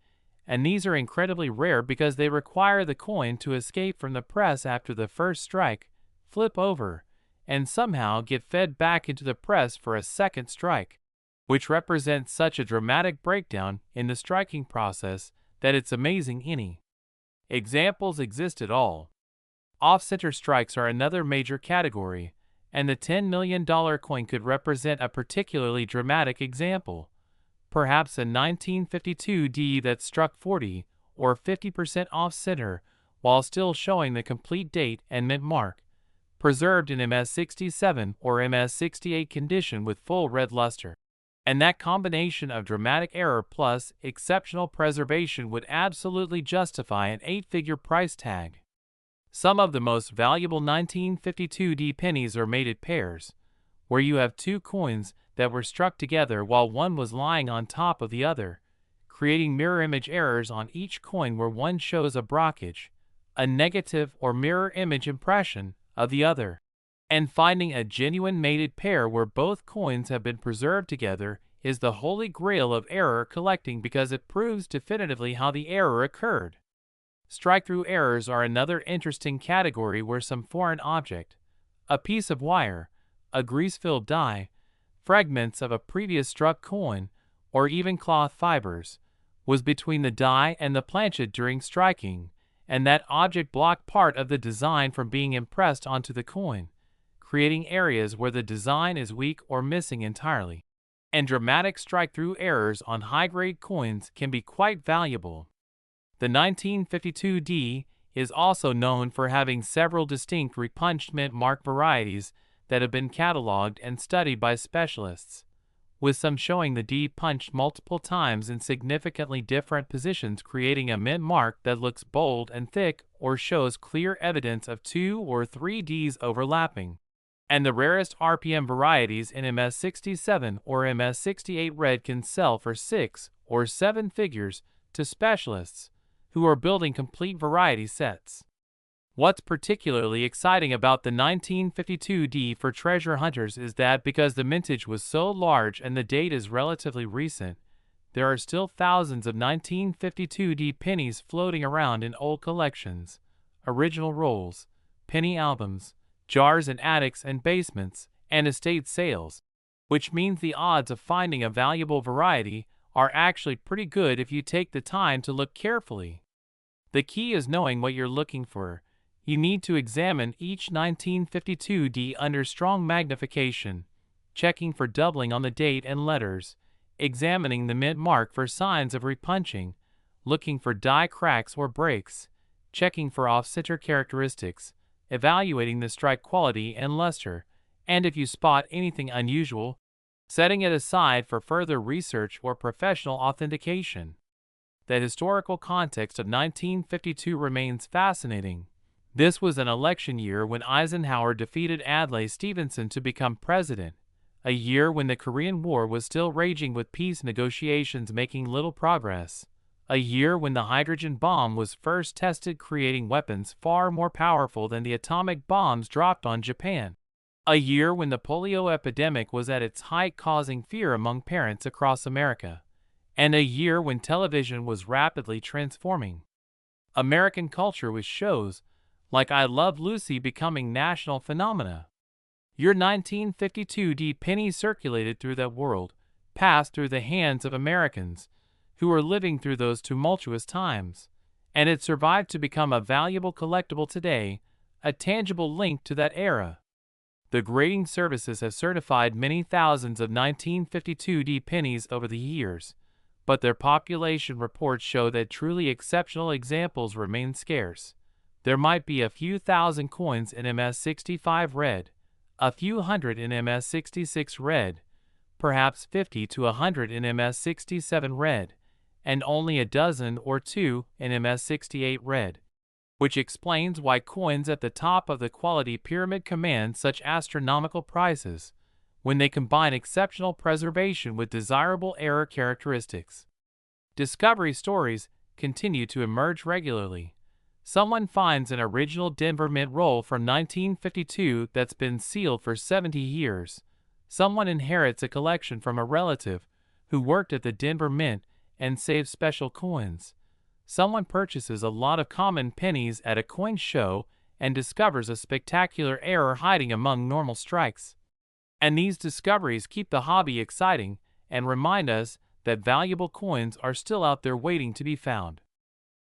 and these are incredibly rare because they require the coin to escape from the press after the first strike, flip over, and somehow get fed back into the press for a second strike, which represents such a dramatic breakdown in the striking process that it's amazing any examples exist at all. Off-center strikes are another major category, and the $10 million coin could represent a particularly dramatic example. Perhaps a 1952 D that struck 40 or 50% off-center while still showing the complete date and mint mark, preserved in MS67 or MS68 condition with full red luster. And that combination of dramatic error plus exceptional preservation would absolutely justify an 8-figure price tag. Some of the most valuable 1952D pennies are mated pairs, where you have two coins that were struck together while one was lying on top of the other, creating mirror image errors on each coin where one shows a brockage, a negative or mirror image impression of the other. And finding a genuine mated pair where both coins have been preserved together is the holy grail of error collecting because it proves definitively how the error occurred. Strike-through errors are another interesting category where some foreign object, a piece of wire, a grease-filled die, fragments of a previous struck coin, or even cloth fibers, was between the die and the planchet during striking, and that object blocked part of the design from being impressed onto the coin, creating areas where the design is weak or missing entirely. And dramatic strike-through errors on high-grade coins can be quite valuable. The 1952D is also known for having several distinct repunched mint mark varieties that have been cataloged and studied by specialists, with some showing the D punched multiple times in significantly different positions, creating a mint mark that looks bold and thick or shows clear evidence of 2 or 3 Ds overlapping. And the rarest RPM varieties in MS67 or MS68 red can sell for 6 or 7 figures to specialists who are building complete variety sets. What's particularly exciting about the 1952D for treasure hunters is that because the mintage was so large and the date is relatively recent, there are still thousands of 1952D pennies floating around in old collections, original rolls, penny albums, jars in attics and basements, and estate sales, which means the odds of finding a valuable variety are actually pretty good if you take the time to look carefully. The key is knowing what you're looking for. You need to examine each 1952D under strong magnification, checking for doubling on the date and letters, examining the mint mark for signs of repunching, looking for die cracks or breaks, checking for off-center characteristics, evaluating the strike quality and luster, and if you spot anything unusual, setting it aside for further research or professional authentication. The historical context of 1952 remains fascinating. This was an election year when Eisenhower defeated Adlai Stevenson to become president, a year when the Korean War was still raging with peace negotiations making little progress, a year when the hydrogen bomb was first tested, creating weapons far more powerful than the atomic bombs dropped on Japan, a year when the polio epidemic was at its height, causing fear among parents across America, and a year when television was rapidly transforming American culture with shows like I Love Lucy becoming national phenomena. Your 1952D penny circulated through that world, passed through the hands of Americans who were living through those tumultuous times, and it survived to become a valuable collectible today, a tangible link to that era. The grading services have certified many thousands of 1952D pennies over the years, but their population reports show that truly exceptional examples remain scarce. There might be a few thousand coins in MS65 red, a few hundred in MS66 red, perhaps 50 to 100 in MS67 red, and only a dozen or two in MS68 red, which explains why coins at the top of the quality pyramid command such astronomical prices when they combine exceptional preservation with desirable error characteristics. Discovery stories continue to emerge regularly. Someone finds an original Denver Mint roll from 1952 that's been sealed for 70 years. Someone inherits a collection from a relative who worked at the Denver Mint and saved special coins. Someone purchases a lot of common pennies at a coin show and discovers a spectacular error hiding among normal strikes. And these discoveries keep the hobby exciting and remind us that valuable coins are still out there waiting to be found.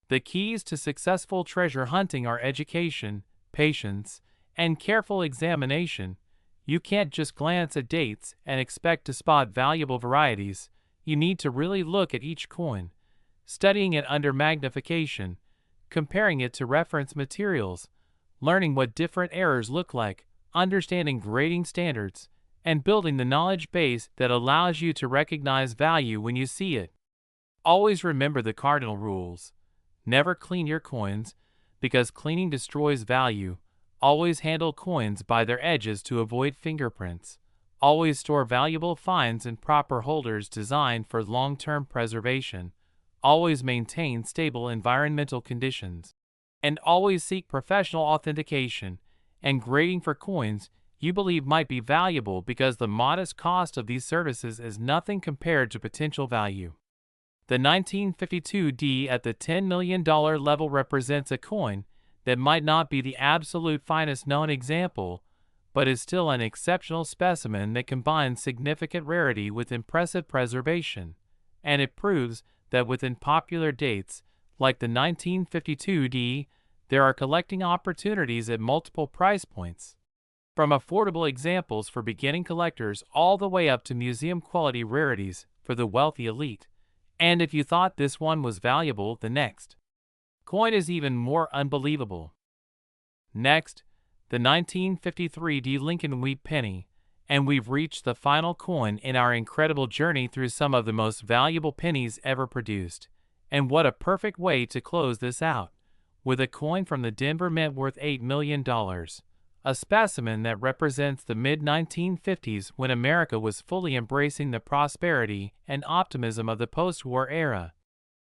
The keys to successful treasure hunting are education, patience, and careful examination. You can't just glance at dates and expect to spot valuable varieties. You need to really look at each coin, studying it under magnification, comparing it to reference materials, learning what different errors look like, understanding grading standards, and building the knowledge base that allows you to recognize value when you see it. Always remember the cardinal rules. Never clean your coins, because cleaning destroys value. Always handle coins by their edges to avoid fingerprints. Always store valuable finds in proper holders designed for long-term preservation. Always maintain stable environmental conditions. And always seek professional authentication and grading for coins you believe might be valuable, because the modest cost of these services is nothing compared to potential value. The 1952 D at the $10 million level represents a coin that might not be the absolute finest known example, but is still an exceptional specimen that combines significant rarity with impressive preservation, and it proves that within popular dates, like the 1952 D, there are collecting opportunities at multiple price points. From affordable examples for beginning collectors all the way up to museum-quality rarities for the wealthy elite. And if you thought this one was valuable, the next coin is even more unbelievable. Next, the 1953 D WWII penny, and we've reached the final coin in our incredible journey through some of the most valuable pennies ever produced. And what a perfect way to close this out, with a coin from the Denver Mint worth $8 million. A specimen that represents the mid-1950s, when America was fully embracing the prosperity and optimism of the post-war era.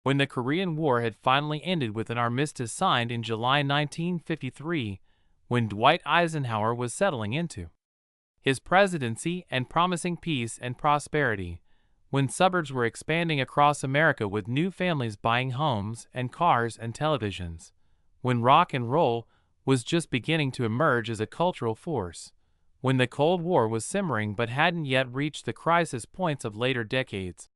When the Korean War had finally ended with an armistice signed in July 1953, when Dwight Eisenhower was settling into his presidency and promising peace and prosperity, when suburbs were expanding across America with new families buying homes and cars and televisions, when rock and roll was just beginning to emerge as a cultural force, when the Cold War was simmering but hadn't yet reached the crisis points of later decades,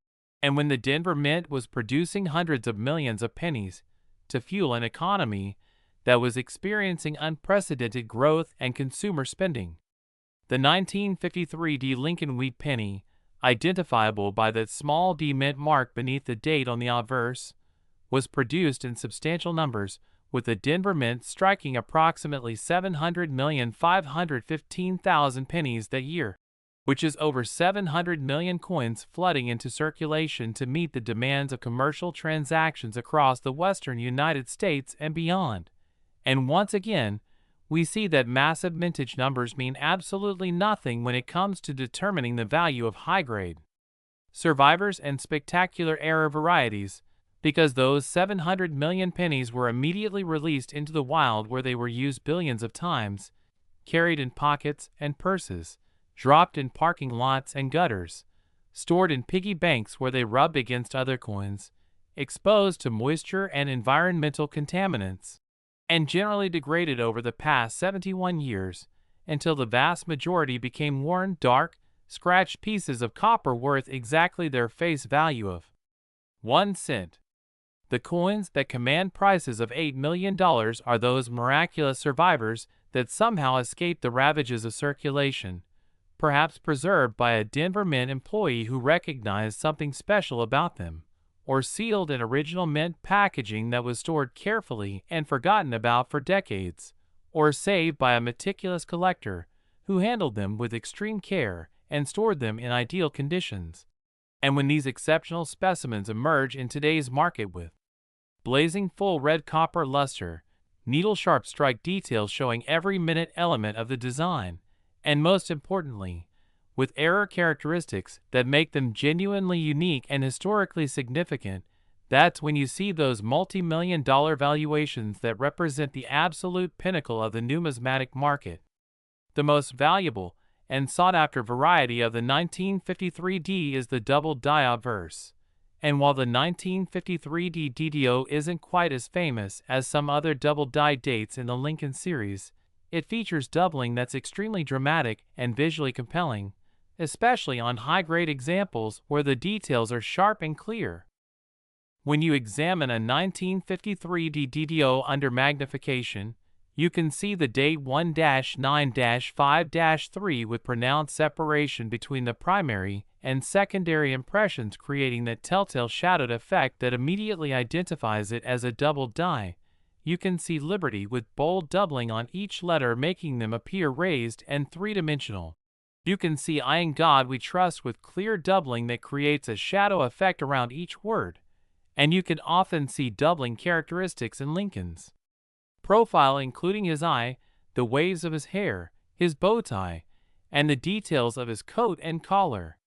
and when the Denver Mint was producing hundreds of millions of pennies to fuel an economy that was experiencing unprecedented growth and consumer spending. The 1953 D WWII penny, identifiable by the small d mint mark beneath the date on the obverse, was produced in substantial numbers, with the Denver Mint striking approximately 700,515,000 pennies that year, which is over 700 million coins flooding into circulation to meet the demands of commercial transactions across the western United States and beyond. And once again, we see that massive mintage numbers mean absolutely nothing when it comes to determining the value of high-grade survivors and spectacular error varieties, because those 700 million pennies were immediately released into the wild, where they were used billions of times, carried in pockets and purses, dropped in parking lots and gutters, stored in piggy banks where they rubbed against other coins, exposed to moisture and environmental contaminants, and generally degraded over the past 71 years, until the vast majority became worn, dark, scratched pieces of copper worth exactly their face value of 1 cent. The coins that command prices of $8 million are those miraculous survivors that somehow escaped the ravages of circulation, perhaps preserved by a Denver Mint employee who recognized something special about them, or sealed in original mint packaging that was stored carefully and forgotten about for decades, or saved by a meticulous collector who handled them with extreme care and stored them in ideal conditions. And when these exceptional specimens emerge in today's market with blazing full red copper luster, needle-sharp strike details showing every minute element of the design, and most importantly, with error characteristics that make them genuinely unique and historically significant, that's when you see those multi-million-dollar valuations that represent the absolute pinnacle of the numismatic market. The most valuable and sought-after variety of the 1953 D is the double die obverse. And while the 1953 D DDO isn't quite as famous as some other double die dates in the Lincoln series, it features doubling that's extremely dramatic and visually compelling, especially on high-grade examples where the details are sharp and clear. When you examine a 1953 D DDO under magnification, you can see the date 1-9-5-3 with pronounced separation between the primary and secondary impressions, creating that telltale shadowed effect that immediately identifies it as a double die, you can see Liberty with bold doubling on each letter, making them appear raised and three-dimensional. You can see I in God We Trust with clear doubling that creates a shadow effect around each word, and you can often see doubling characteristics in Lincoln's profile, including his eye, the waves of his hair, his bow tie, and the details of his coat and collar.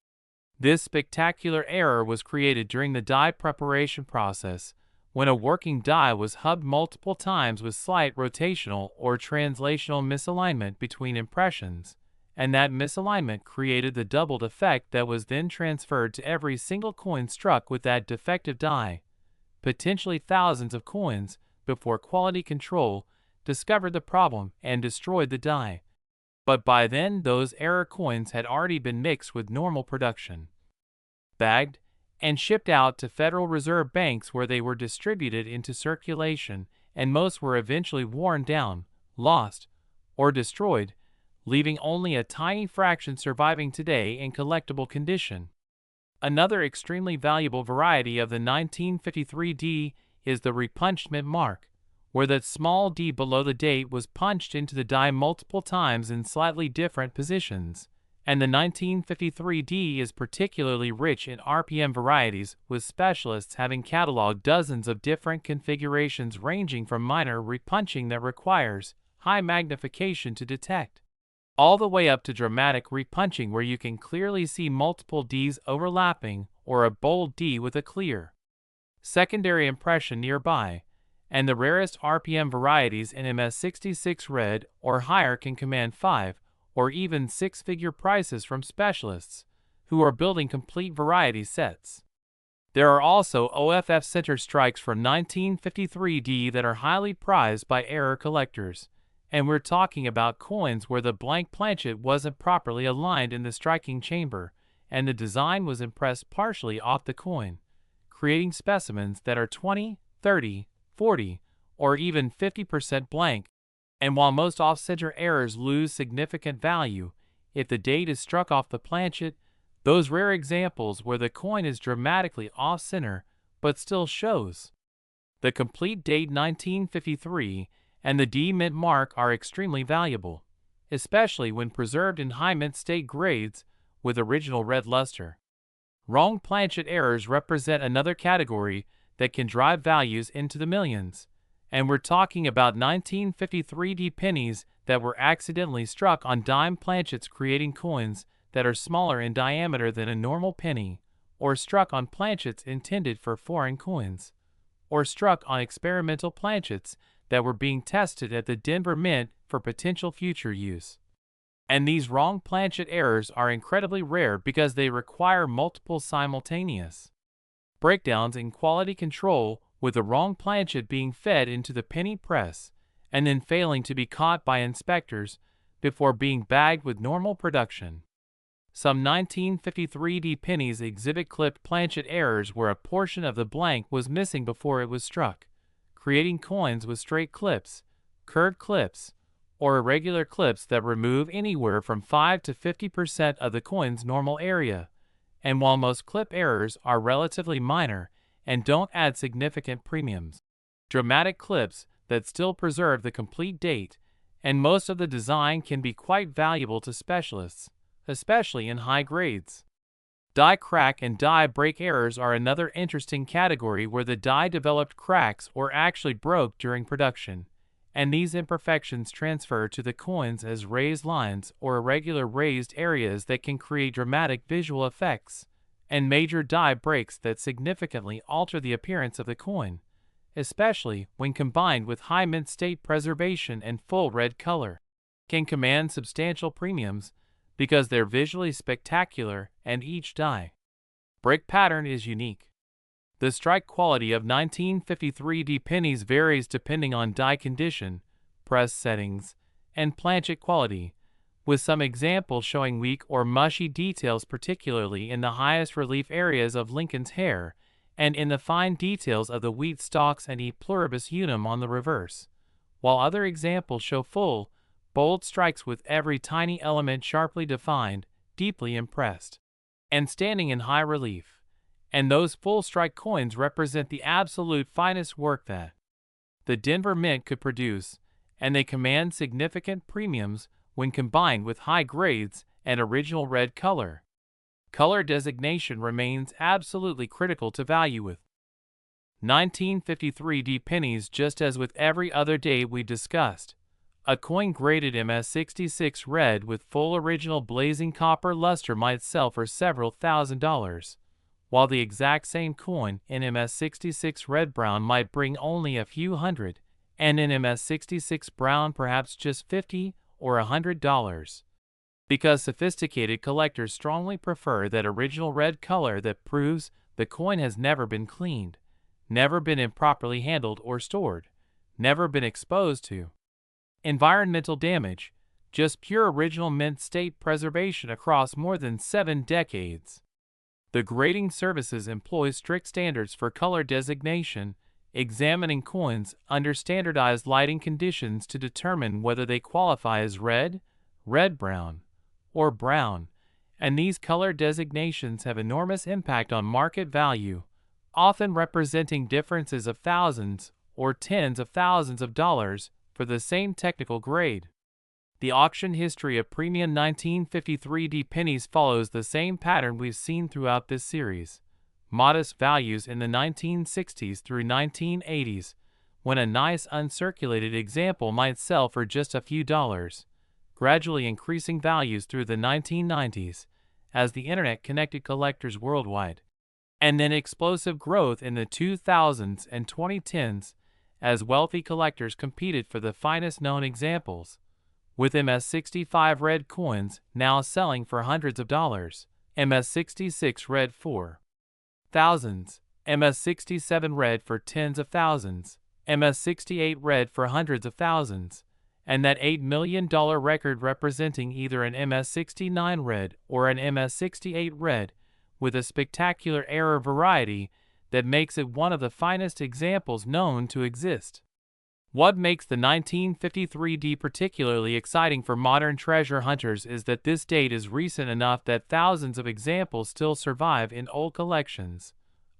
This spectacular error was created during the die preparation process, when a working die was hubbed multiple times with slight rotational or translational misalignment between impressions, and that misalignment created the doubled effect that was then transferred to every single coin struck with that defective die, potentially thousands of coins, before quality control discovered the problem and destroyed the die. But by then those error coins had already been mixed with normal production, bagged, and shipped out to Federal Reserve banks, where they were distributed into circulation, and most were eventually worn down, lost, or destroyed, leaving only a tiny fraction surviving today in collectible condition. Another extremely valuable variety of the 1953 D is the repunched mint mark, where that small d below the date was punched into the die multiple times in slightly different positions, and the 1953 D is particularly rich in RPM varieties, with specialists having cataloged dozens of different configurations ranging from minor repunching that requires high magnification to detect, all the way up to dramatic repunching where you can clearly see multiple Ds overlapping or a bold D with a clear secondary impression nearby, and the rarest RPM varieties in MS66 red or higher can command 5 or even 6-figure prices from specialists who are building complete variety sets. There are also OFF center strikes from 1953D that are highly prized by error collectors, and we're talking about coins where the blank planchet wasn't properly aligned in the striking chamber, and the design was impressed partially off the coin, creating specimens that are 20, 30, 40, or even 50% blank. And while most off-center errors lose significant value if the date is struck off the planchet, those rare examples where the coin is dramatically off-center but still shows the complete date 1953 and the D mint mark are extremely valuable, especially when preserved in high mint state grades with original red luster. Wrong planchet errors represent another category that can drive values into the millions, and we're talking about 1953 D pennies that were accidentally struck on dime planchets, creating coins that are smaller in diameter than a normal penny, or struck on planchets intended for foreign coins, or struck on experimental planchets that were being tested at the Denver Mint for potential future use. And these wrong planchet errors are incredibly rare because they require multiple simultaneous breakdowns in quality control, with the wrong planchet being fed into the penny press and then failing to be caught by inspectors before being bagged with normal production. Some 1953 D pennies exhibit clipped planchet errors where a portion of the blank was missing before it was struck, creating coins with straight clips, curved clips, or irregular clips that remove anywhere from 5 to 50% of the coin's normal area. And while most clip errors are relatively minor and don't add significant premiums, dramatic clips that still preserve the complete date and most of the design can be quite valuable to specialists, especially in high grades. Die crack and die break errors are another interesting category where the die developed cracks or actually broke during production, and these imperfections transfer to the coins as raised lines or irregular raised areas that can create dramatic visual effects and major die breaks that significantly alter the appearance of the coin, especially when combined with high mint state preservation and full red color, can command substantial premiums because they're visually spectacular and each die break pattern is unique. The strike quality of 1953 D pennies varies depending on die condition, press settings, and planchet quality, with some examples showing weak or mushy details, particularly in the highest relief areas of Lincoln's hair and in the fine details of the wheat stalks and E pluribus unum on the reverse, while other examples show full, bold strikes with every tiny element sharply defined, deeply impressed, and standing in high relief. And those full strike coins represent the absolute finest work that the Denver Mint could produce, and they command significant premiums when combined with high grades and original red color. Color designation remains absolutely critical to value with 1953 D pennies. Just as with every other date we discussed, a coin graded MS66 red with full original blazing copper luster might sell for several $1,000s, while the exact same coin in MS66 red brown might bring only a few hundred, and in MS66 brown perhaps just $50 or $100. Because sophisticated collectors strongly prefer that original red color that proves the coin has never been cleaned, never been improperly handled or stored, never been exposed to environmental damage, just pure original mint state preservation across more than 7 decades. The grading services employ strict standards for color designation, examining coins under standardized lighting conditions to determine whether they qualify as red, red-brown, or brown, and these color designations have enormous impact on market value, often representing differences of thousands or tens of thousands of dollars for the same technical grade. The auction history of premium 1953 D pennies follows the same pattern we've seen throughout this series. Modest values in the 1960s through 1980s, when a nice uncirculated example might sell for just a few dollars, gradually increasing values through the 1990s as the internet connected collectors worldwide, and then explosive growth in the 2000s and 2010s as wealthy collectors competed for the finest known examples, with MS65 red coins now selling for hundreds of dollars, MS66 red for thousands, MS67 red for tens of thousands, MS68 red for hundreds of thousands, and that $8 million record representing either an MS69 red or an MS68 red with a spectacular error variety that makes it one of the finest examples known to exist. What makes the 1953 D particularly exciting for modern treasure hunters is that this date is recent enough that thousands of examples still survive in old collections,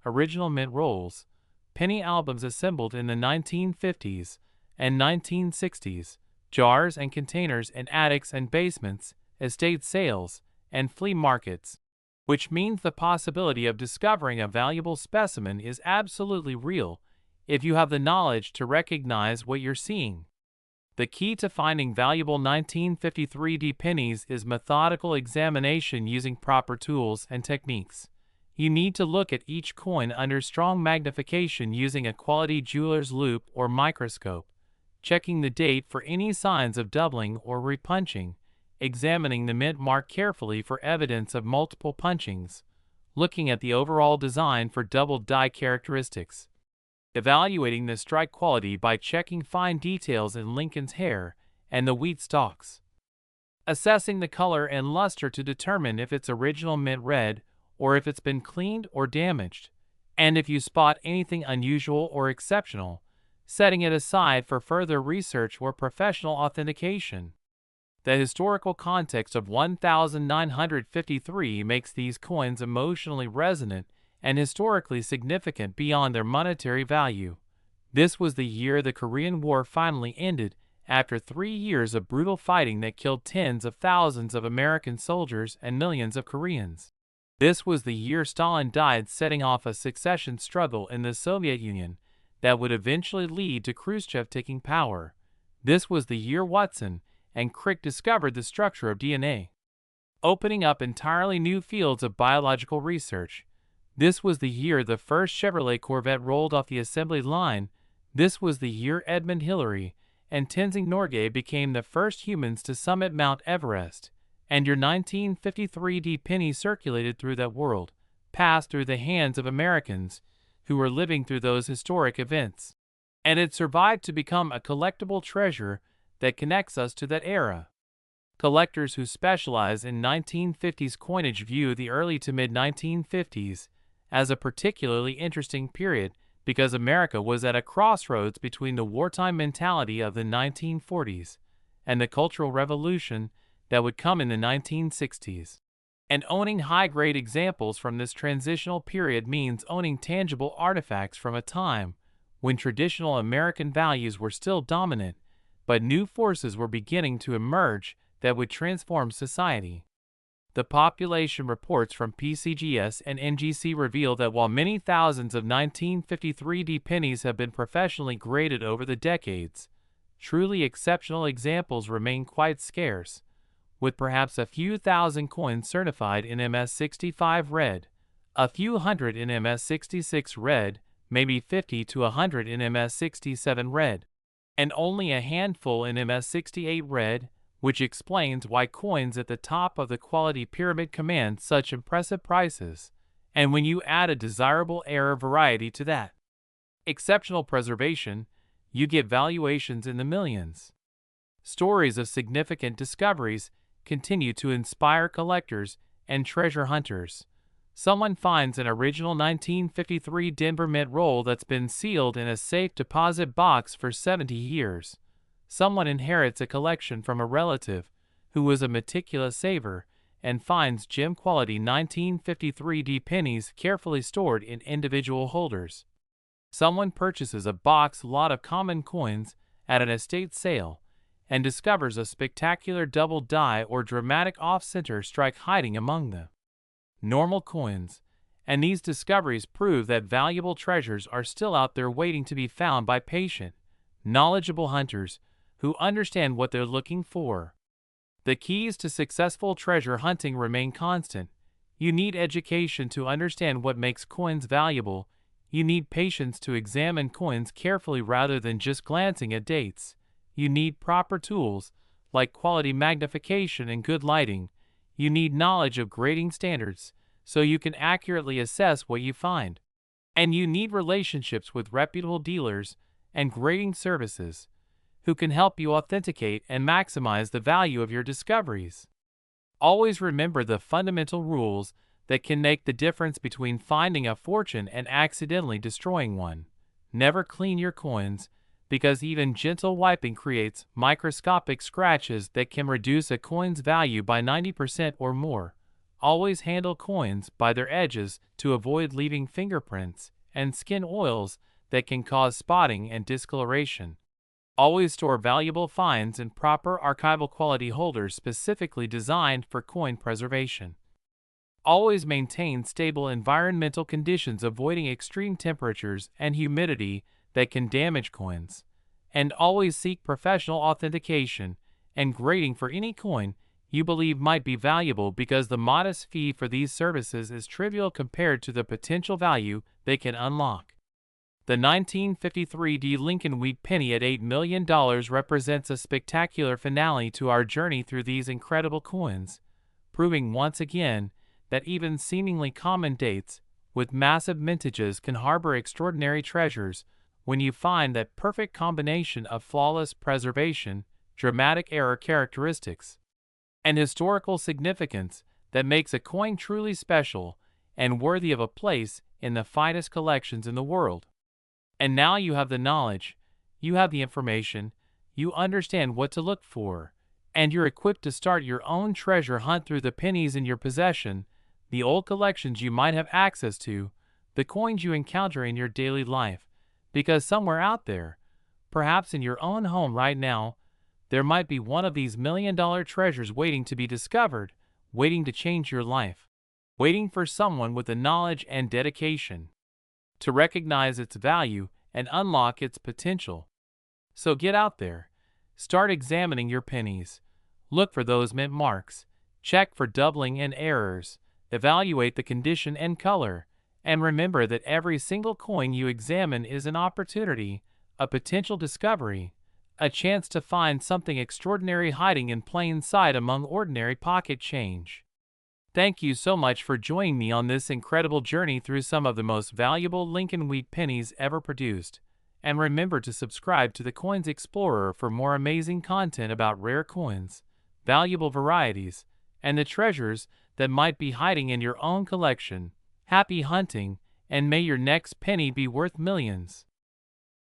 original mint rolls, penny albums assembled in the 1950s and 1960s, jars and containers in attics and basements, estate sales, and flea markets, which means the possibility of discovering a valuable specimen is absolutely real if you have the knowledge to recognize what you're seeing. The key to finding valuable 1953 D pennies is methodical examination using proper tools and techniques. You need to look at each coin under strong magnification using a quality jeweler's loupe or microscope, checking the date for any signs of doubling or repunching, examining the mint mark carefully for evidence of multiple punchings, looking at the overall design for doubled die characteristics, evaluating the strike quality by checking fine details in Lincoln's hair and the wheat stalks, assessing the color and luster to determine if it's original mint red or if it's been cleaned or damaged, and if you spot anything unusual or exceptional, setting it aside for further research or professional authentication. The historical context of 1953 makes these coins emotionally resonant and historically significant beyond their monetary value. This was the year the Korean War finally ended after 3 years of brutal fighting that killed tens of thousands of American soldiers and millions of Koreans. This was the year Stalin died, setting off a succession struggle in the Soviet Union that would eventually lead to Khrushchev taking power. This was the year Watson and Crick discovered the structure of DNA, opening up entirely new fields of biological research. This was the year the first Chevrolet Corvette rolled off the assembly line. This was the year Edmund Hillary and Tenzing Norgay became the first humans to summit Mount Everest, and your 1953 D penny circulated through that world, passed through the hands of Americans who were living through those historic events, and it survived to become a collectible treasure that connects us to that era. Collectors who specialize in 1950s coinage view the early to mid-1950s as a particularly interesting period because America was at a crossroads between the wartime mentality of the 1940s and the Cultural Revolution that would come in the 1960s. And owning high-grade examples from this transitional period means owning tangible artifacts from a time when traditional American values were still dominant, but new forces were beginning to emerge that would transform society. The population reports from PCGS and NGC reveal that while many thousands of 1953 D pennies have been professionally graded over the decades, truly exceptional examples remain quite scarce, with perhaps a few thousand coins certified in MS-65 red, a few hundred in MS-66 red, maybe 50 to 100 in MS-67 red, and only a handful in MS-68 red, which explains why coins at the top of the quality pyramid command such impressive prices, and when you add a desirable error variety to that exceptional preservation, you get valuations in the millions. Stories of significant discoveries continue to inspire collectors and treasure hunters. Someone finds an original 1953 Denver Mint roll that's been sealed in a safe deposit box for 70 years. Someone inherits a collection from a relative who was a meticulous saver and finds gem-quality 1953 D pennies carefully stored in individual holders. Someone purchases a box lot of common coins at an estate sale and discovers a spectacular double die or dramatic off-center strike hiding among the normal coins, and these discoveries prove that valuable treasures are still out there waiting to be found by patient, knowledgeable hunters who understand what they're looking for. The keys to successful treasure hunting remain constant. You need education to understand what makes coins valuable. You need patience to examine coins carefully rather than just glancing at dates. You need proper tools, like quality magnification and good lighting. You need knowledge of grading standards, so you can accurately assess what you find. And you need relationships with reputable dealers and grading services, who can help you authenticate and maximize the value of your discoveries. Always remember the fundamental rules that can make the difference between finding a fortune and accidentally destroying one. Never clean your coins, because even gentle wiping creates microscopic scratches that can reduce a coin's value by 90% or more. Always handle coins by their edges to avoid leaving fingerprints and skin oils that can cause spotting and discoloration. Always store valuable finds in proper archival quality holders specifically designed for coin preservation. Always maintain stable environmental conditions, avoiding extreme temperatures and humidity that can damage coins, and always seek professional authentication and grading for any coin you believe might be valuable, because the modest fee for these services is trivial compared to the potential value they can unlock. The 1953 D Lincoln Wheat penny at $8 million represents a spectacular finale to our journey through these incredible coins, proving once again that even seemingly common dates with massive mintages can harbor extraordinary treasures when you find that perfect combination of flawless preservation, dramatic error characteristics, and historical significance that makes a coin truly special and worthy of a place in the finest collections in the world. And now you have the knowledge, you have the information, you understand what to look for, and you're equipped to start your own treasure hunt through the pennies in your possession, the old collections you might have access to, the coins you encounter in your daily life, because somewhere out there, perhaps in your own home right now, there might be one of these million-dollar treasures waiting to be discovered, waiting to change your life, waiting for someone with the knowledge and dedication to recognize its value and unlock its potential. So get out there, start examining your pennies, look for those mint marks, check for doubling and errors, evaluate the condition and color, and remember that every single coin you examine is an opportunity, a potential discovery, a chance to find something extraordinary hiding in plain sight among ordinary pocket change. Thank you so much for joining me on this incredible journey through some of the most valuable Lincoln Wheat pennies ever produced. And remember to subscribe to the Coins Explorer for more amazing content about rare coins, valuable varieties, and the treasures that might be hiding in your own collection. Happy hunting, and may your next penny be worth millions.